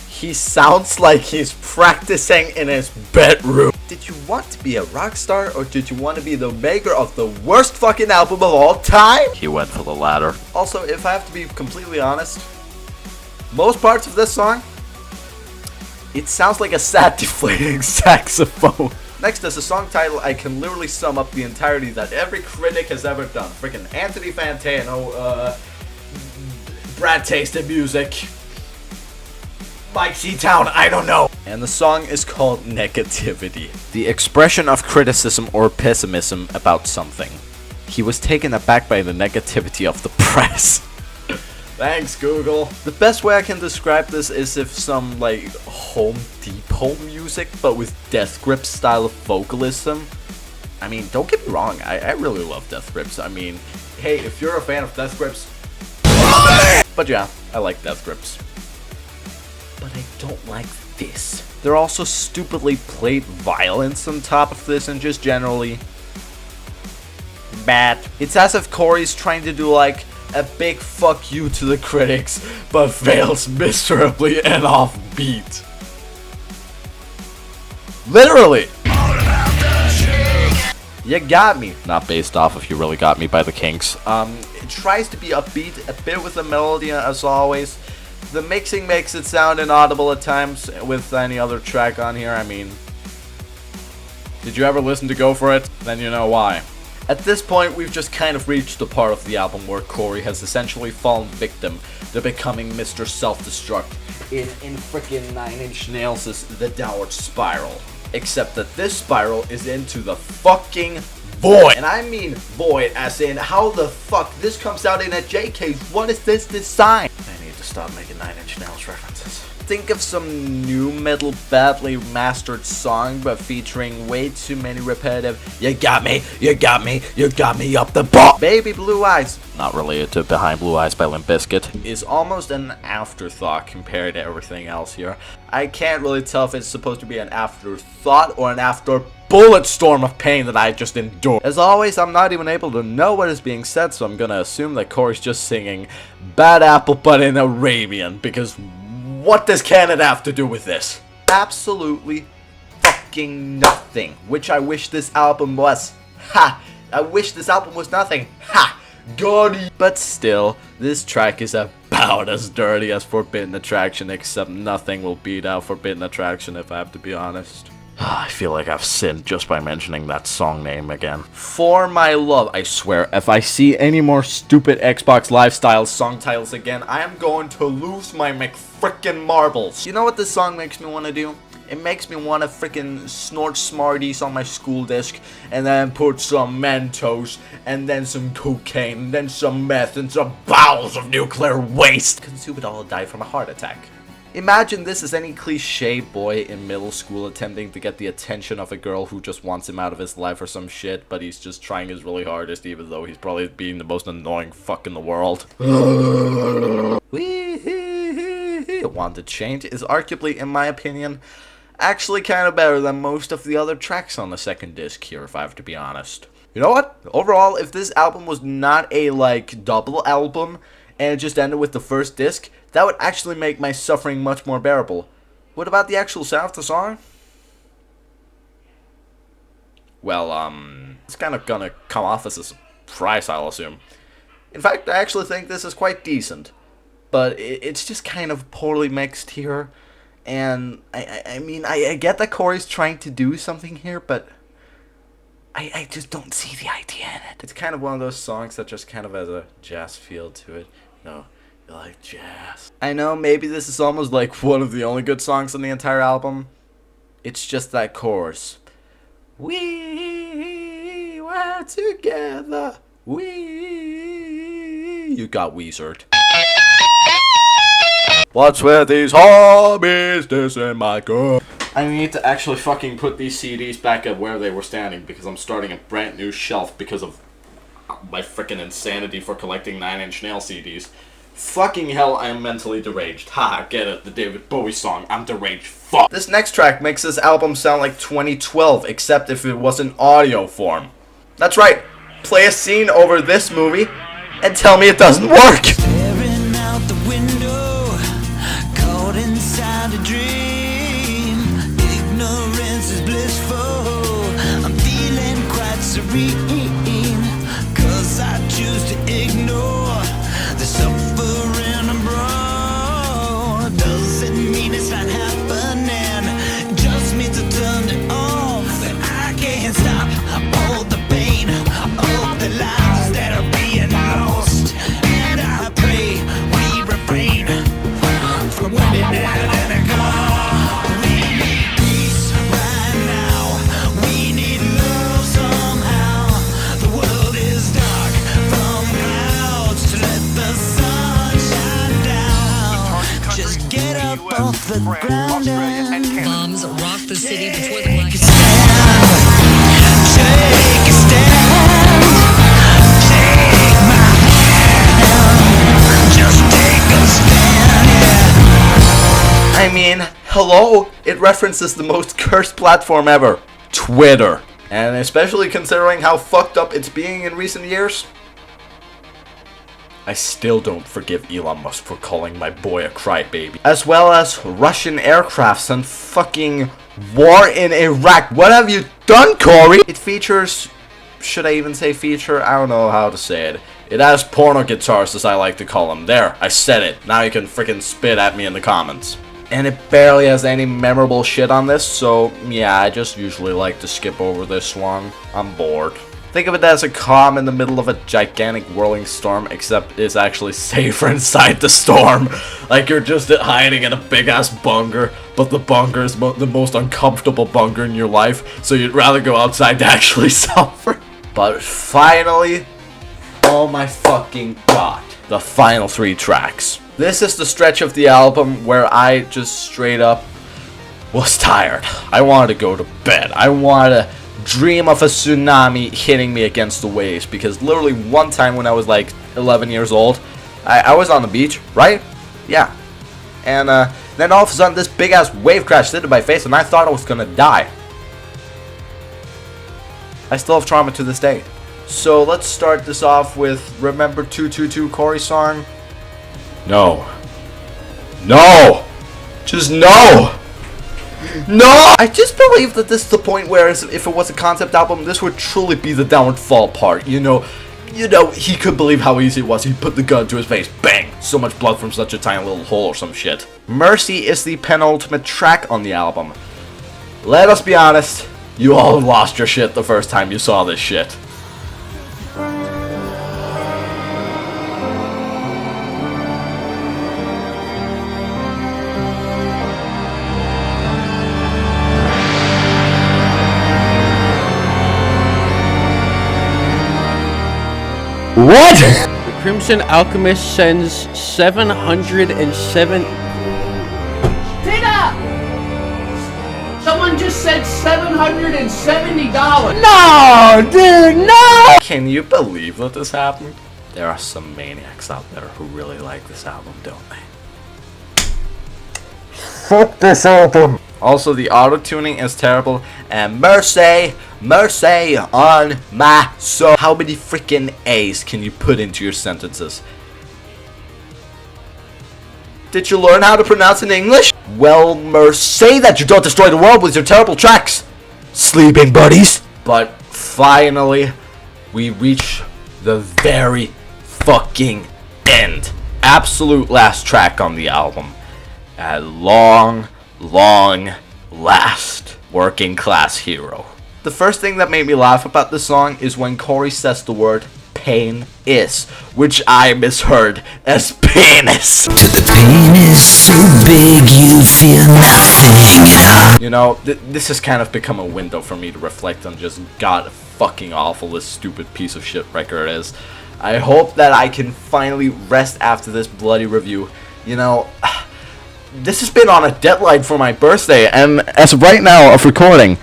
He sounds like he's practicing in his bedroom. Did you want to be a rock star or did you want to be the maker of the worst fucking album of all time? He went for the latter. Also, if I have to be completely honest, most parts of this song, it sounds like a sad deflating saxophone. Next is a song title I can literally sum up the entirety that every critic has ever done. Freaking Anthony Fantano, Brad Taste in Music, Mike C-Town, I don't know. And the song is called Negativity. The expression of criticism or pessimism about something. He was taken aback by the negativity of the press. Thanks, Google. The best way I can describe this is if some, like, Home Depot music, but with Death Grips style of vocalism. I mean, don't get me wrong, I really love Death Grips. I mean, hey, if you're a fan of Death Grips, but yeah, I like Death Grips. But I don't like this. There also stupidly played violence on top of this and just generally bad. It's as if Corey's trying to do like a big fuck you to the critics, but fails miserably and off beat. Literally. You got me. Not based off of You Really Got Me by the Kinks. It tries to be upbeat, a bit with the melody as always. The mixing makes it sound inaudible at times with any other track on here. I mean, did you ever listen to Go For It? Then you know why. At this point, we've just kind of reached the part of the album where Corey has essentially fallen victim to becoming Mr. Self-Destruct in freaking Nine Inch Nails' The Downward Spiral. Except that this spiral is into the fucking void. And I mean void as in how the fuck this comes out in a JK. What is this design? I need to stop making Nine Inch Nails references. Think of some new metal badly mastered song but featuring way too many repetitive you got me, you got me, you got me up the butt. Baby Blue Eyes, not related to Behind Blue Eyes by Limp Bizkit, is almost an afterthought compared to everything else here. I can't really tell if it's supposed to be an afterthought or an after bullet storm of pain that I just endured. As always, I'm not even able to know what is being said, so I'm gonna assume that Corey's just singing Bad Apple but in Arabian, because what does Canada have to do with this? Absolutely fucking nothing. Which I wish this album was. Ha! I wish this album was nothing. Ha! God. But still, this track is about as dirty as Forbidden Attraction, except nothing will beat out Forbidden Attraction if I have to be honest. I feel like I've sinned just by mentioning that song name again. For my love, I swear, if I see any more stupid Xbox Lifestyle song titles again, I am going to lose my McFrickin' marbles. You know what this song makes me want to do? It makes me want to freaking snort Smarties on my school desk, and then put some Mentos, and then some cocaine, and then some meth, and some bowels of nuclear waste. Consume it all and die from a heart attack. Imagine this as any cliche boy in middle school attempting to get the attention of a girl who just wants him out of his life or some shit, but he's just trying his really hardest even though he's probably being the most annoying fuck in the world. Want to Change is arguably, in my opinion, actually kind of better than most of the other tracks on the second disc here, if I have to be honest. You know what? Overall, if this album was not a, like, double album, and it just ended with the first disc, that would actually make my suffering much more bearable. What about the actual sound of the song? Well, it's kind of gonna come off as a surprise, I'll assume. In fact, I actually think this is quite decent. But it's just kind of poorly mixed here. And, I mean, I get that Corey's trying to do something here, but I just don't see the idea in it. It's kind of one of those songs that just kind of has a jazz feel to it. You know, you like jazz. I know maybe this is almost like one of the only good songs on the entire album. It's just that chorus. We were together. You got Weezered. What's with these hobbies, this and my girl? I need to actually fucking put these CDs back at where they were standing because I'm starting a brand new shelf because of my freaking insanity for collecting 9 Inch Nail CDs. Fucking hell, I am mentally deranged. Haha, get it, the David Bowie song, I'm deranged, fuck. This next track makes this album sound like 2012, except if it was in audio form. That's right, play a scene over this movie, and tell me it doesn't work! Staring out the window, caught inside a dream. Ignorance is blissful, I'm feeling quite serene. 'Cause I choose to ignore the suffering I'm brought. Doesn't mean it's not happening, just means to turn it off. I can't stop all the pain, all the lives that are being lost. And I pray we refrain from winning out in a car. We need peace right now, we need love somehow. The world is dark from clouds to let the sun shine down. Just get up off the ground and bombs rock the city before the black. Take a stand, take my hand, just take a stand, yeah. I mean, hello? It references the most cursed platform ever, Twitter. And especially considering how fucked up it's being in recent years, I still don't forgive Elon Musk for calling my boy a crybaby. As well as Russian aircrafts and fucking war in Iraq. What have you done, Corey? It features, should I even say feature? I don't know how to say it. It has porno guitars, as I like to call them. There, I said it. Now you can freaking spit at me in the comments. And it barely has any memorable shit on this, so yeah, I just usually like to skip over this one. I'm bored. Think of it as a calm in the middle of a gigantic whirling storm, except it's actually safer inside the storm. Like you're just hiding in a big ass bunker, but the bunker is the most uncomfortable bunker in your life, so you'd rather go outside to actually suffer. But finally, oh my fucking god, the final 3 tracks. This is the stretch of the album where I just straight up was tired. I wanted to go to bed. I wanted to dream of a tsunami hitting me against the waves, because literally one time when I was like 11 years old, I was on the beach, right? Yeah. And then all of a sudden this big ass wave crashed into my face and I thought I was gonna die. I still have trauma to this day. So let's start this off with Remember 222 Corey song. No. No! Just no! No! I just believe that this is the point where if it was a concept album, this would truly be the downfall part. You know, he could believe how easy it was. He put the gun to his face. Bang! So much blood from such a tiny little hole or some shit. Mercy is the penultimate track on the album. Let us be honest, you all lost your shit the first time you saw this shit. What? The Crimson Alchemist sends 707. Tina! Someone just said $770. No, dude, no! Can you believe that this happened? There are some maniacs out there who really like this album, don't they? Fuck this album! Also, the auto-tuning is terrible, and mercy on my soul. How many freaking A's can you put into your sentences? Did you learn how to pronounce in English? Well, mercy that you don't destroy the world with your terrible tracks, sleeping buddies. But finally, we reach the very fucking end. Absolute last track on the album. At long last, Working Class Hero. The first thing that made me laugh about this song is when Corey says the word pain is, which I misheard as penis. The pain is so big you feel nothing. You know, this has kind of become a window for me to reflect on just god fucking awful this stupid piece of shit record is. I hope that I can finally rest after this bloody review. You know, this has been on a deadline for my birthday, and as of right now of recording,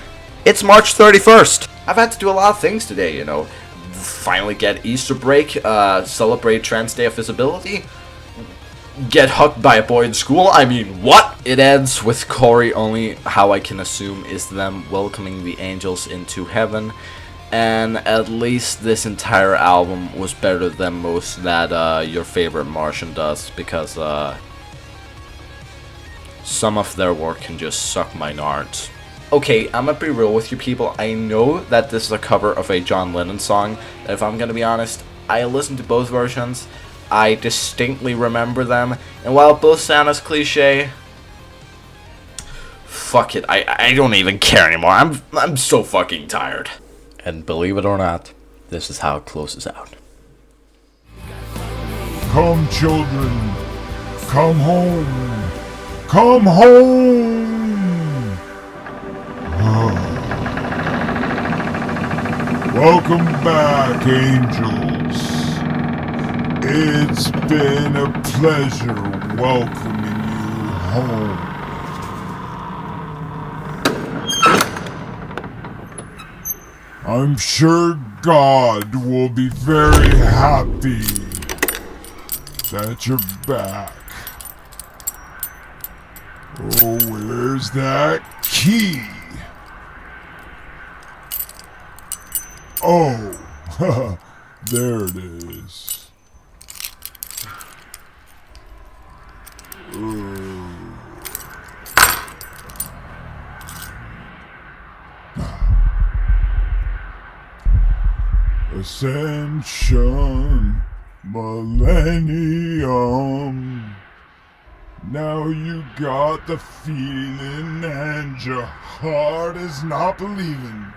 it's March 31st. I've had to do a lot of things today, you know. Finally get Easter break, celebrate Trans Day of Visibility, get hugged by a boy in school. I mean, what? It ends with Corey only, how I can assume, is them welcoming the angels into heaven. And at least this entire album was better than most that Your Favorite Martian does, because some of their work can just suck my nards. Okay, I'm gonna be real with you people. I know that this is a cover of a John Lennon song. If I'm gonna be honest, I listened to both versions. I distinctly remember them. And while both sound as cliche, fuck it. I don't even care anymore. I'm so fucking tired. And believe it or not, this is how it closes out. Come, children. Come home. Come home. Welcome back, angels. It's been a pleasure welcoming you home. I'm sure God will be very happy that you're back. Oh, where's that key? Oh, there it is. Ascension, millennium. Now you got the feeling and your heart is not believing.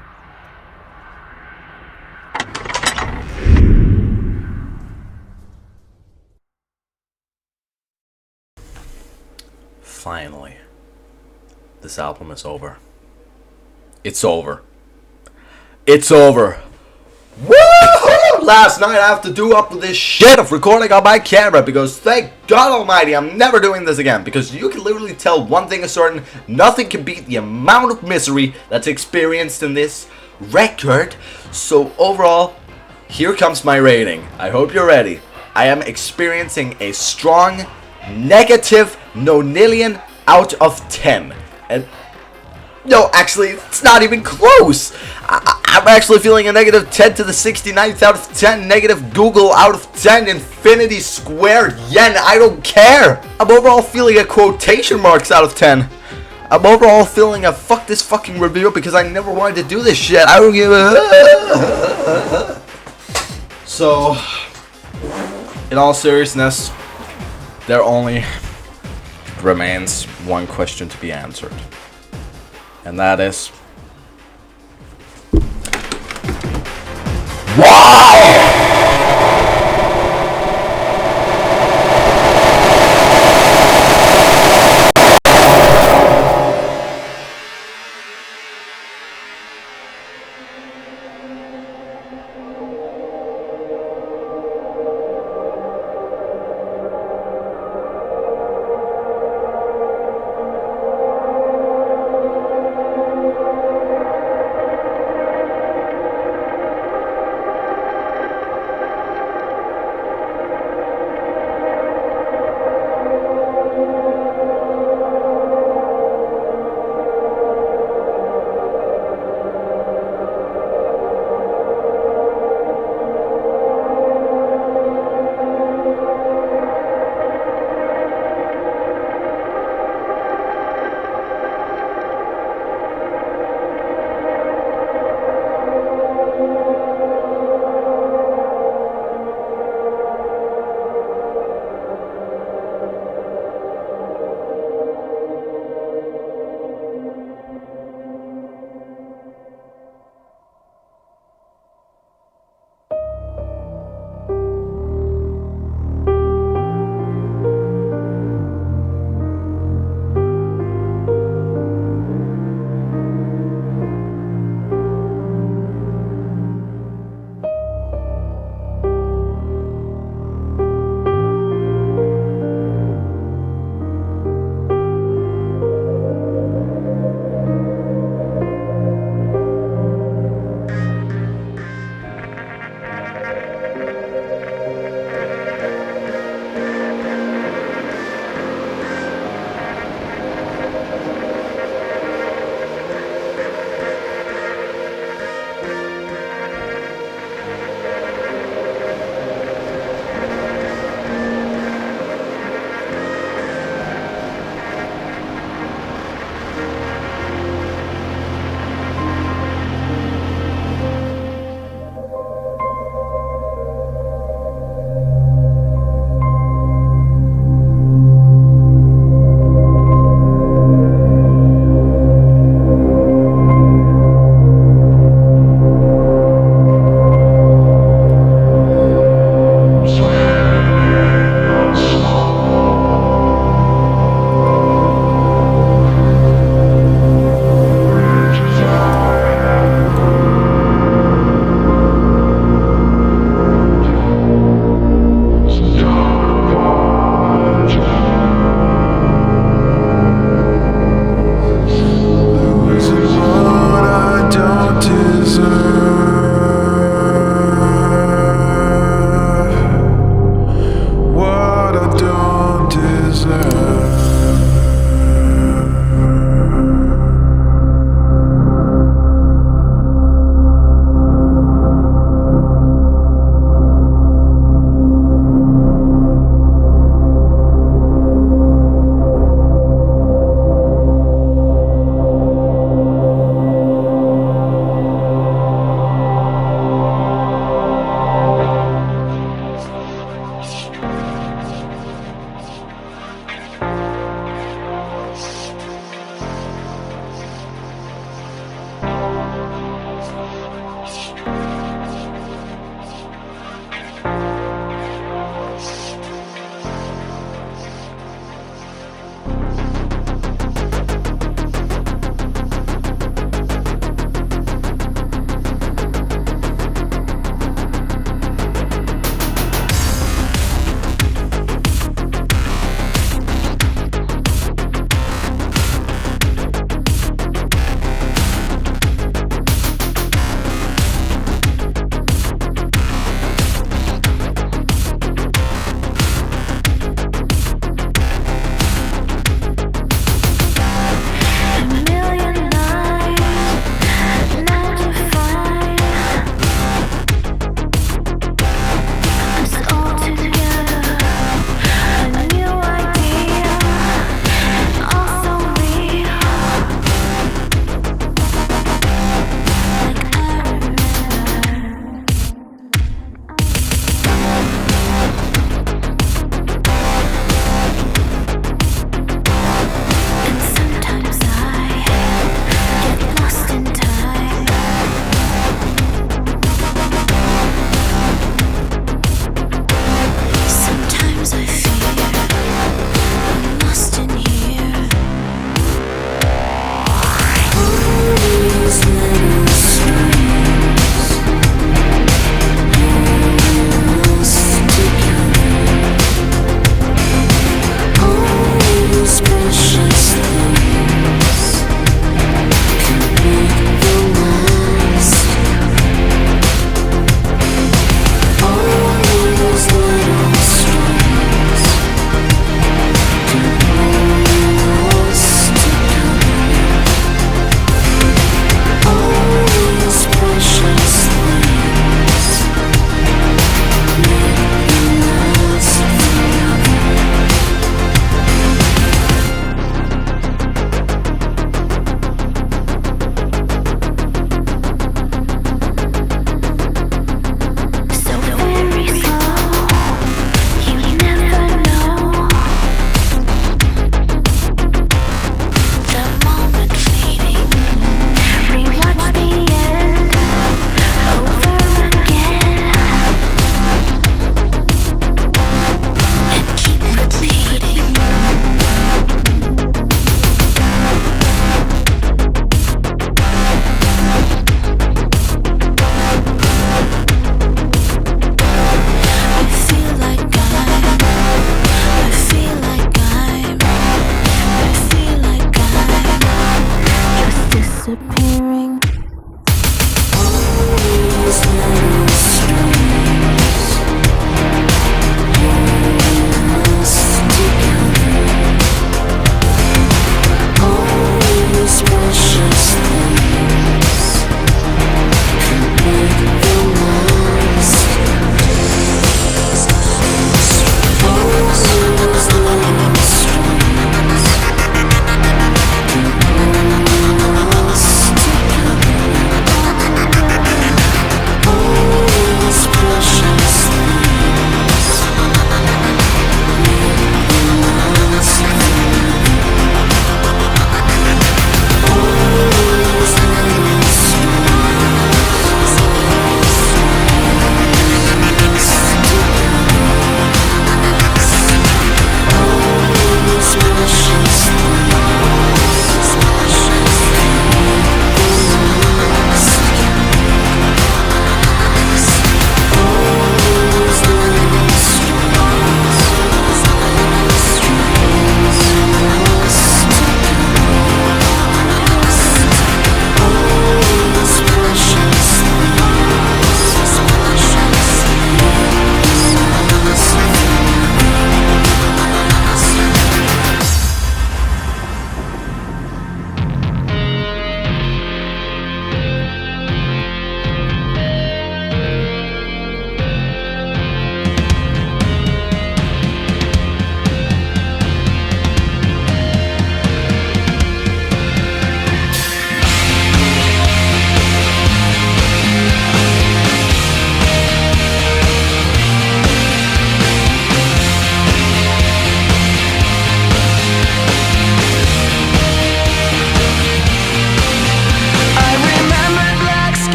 Finally, this album is over. It's over. It's over. Woohoo! Last night I have to do up with this shit of recording on my camera because thank God Almighty I'm never doing this again, because you can literally tell one thing is certain: nothing can beat the amount of misery that's experienced in this record. So overall, here comes my rating. I hope you're ready. I am experiencing a strong negative nonillion out of 10. And no, actually, it's not even close. I'm actually feeling a negative 10 to the 69th out of 10. Negative Google out of 10. Infinity squared yen. I don't care. I'm overall feeling a quotation marks out of 10. I'm overall feeling a fuck this fucking review because I never wanted to do this shit. I don't give a... So, in all seriousness, there only remains one question to be answered. And that is... wow!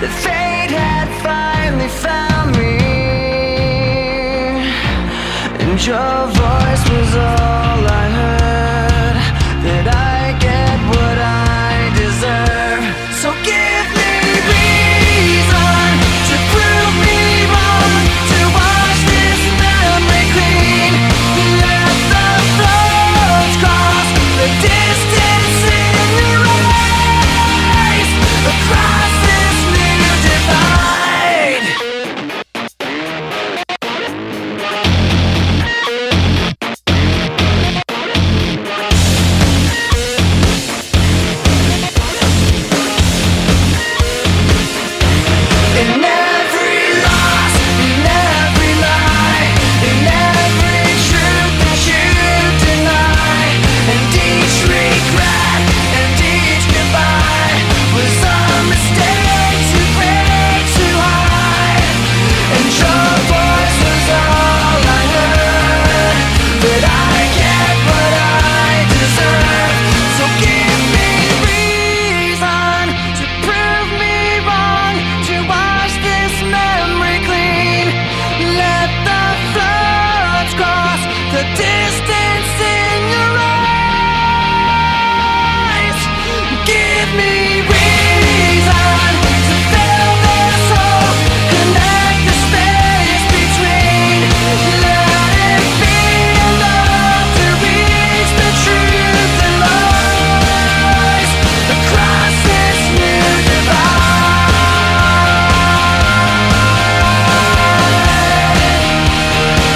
that fate had finally found me, and your voice was all I heard, that I get what I deserve. So give me reason to prove me wrong, to wash this memory clean. Let the floods cross the distance in your eyes, across this new divide. In every loss, in every lie, in every truth that you deny, and each regret and each goodbye was a mistake too great to hide. And your voice was all I heard, that I get what I deserve. So give me reason to prove me wrong, to wash this memory clean. Let the floods cross the distance in your eyes. Give me reason to fill this hole, connect the space between. Let it be enough to reach the truth that lies across this new divide.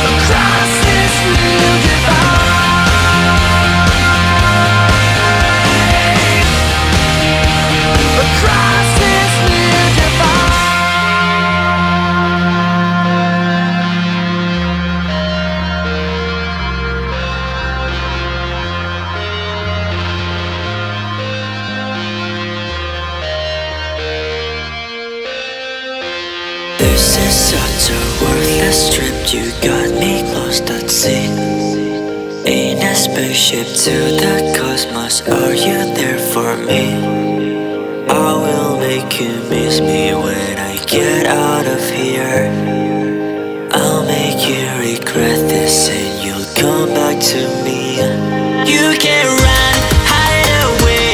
Across this new divide. Across this new divide. This is such a worthless trip. You got me lost at sea. In a spaceship to the cosmos, are you there for me? I will make you miss me when I get out of here. I'll make you regret this and you'll come back to me. You can run, hide away,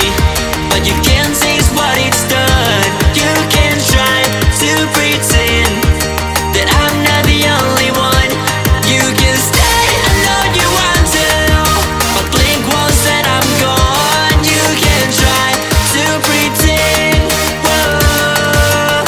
but you can't seize what it's done. You can try to pretend that I'm not the only one. You can stay, I know you want to, but blink once and I'm gone. You can try to pretend, whoa.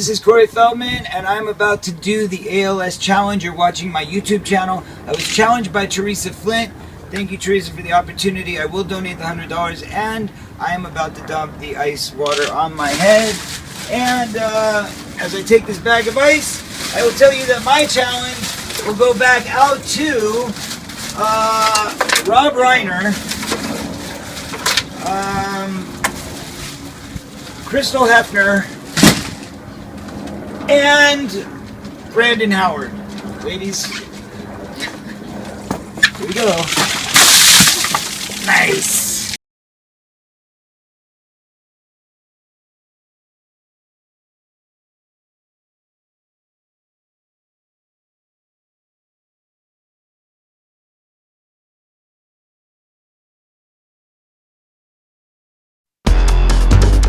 this is Corey Feldman, and I'm about to do the ALS challenge. You're watching my YouTube channel. I was challenged by Teresa Flint. Thank you, Teresa, for the opportunity. I will donate the $100, and I am about to dump the ice water on my head. And as I take this bag of ice, I will tell you that my challenge will go back out to Rob Reiner, Crystal Hefner, and Brandon Howard. Ladies, here we go. Nice.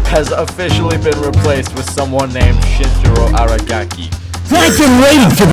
Has officially been replaced with someone named Shinjiro Aragaki. I've been waiting for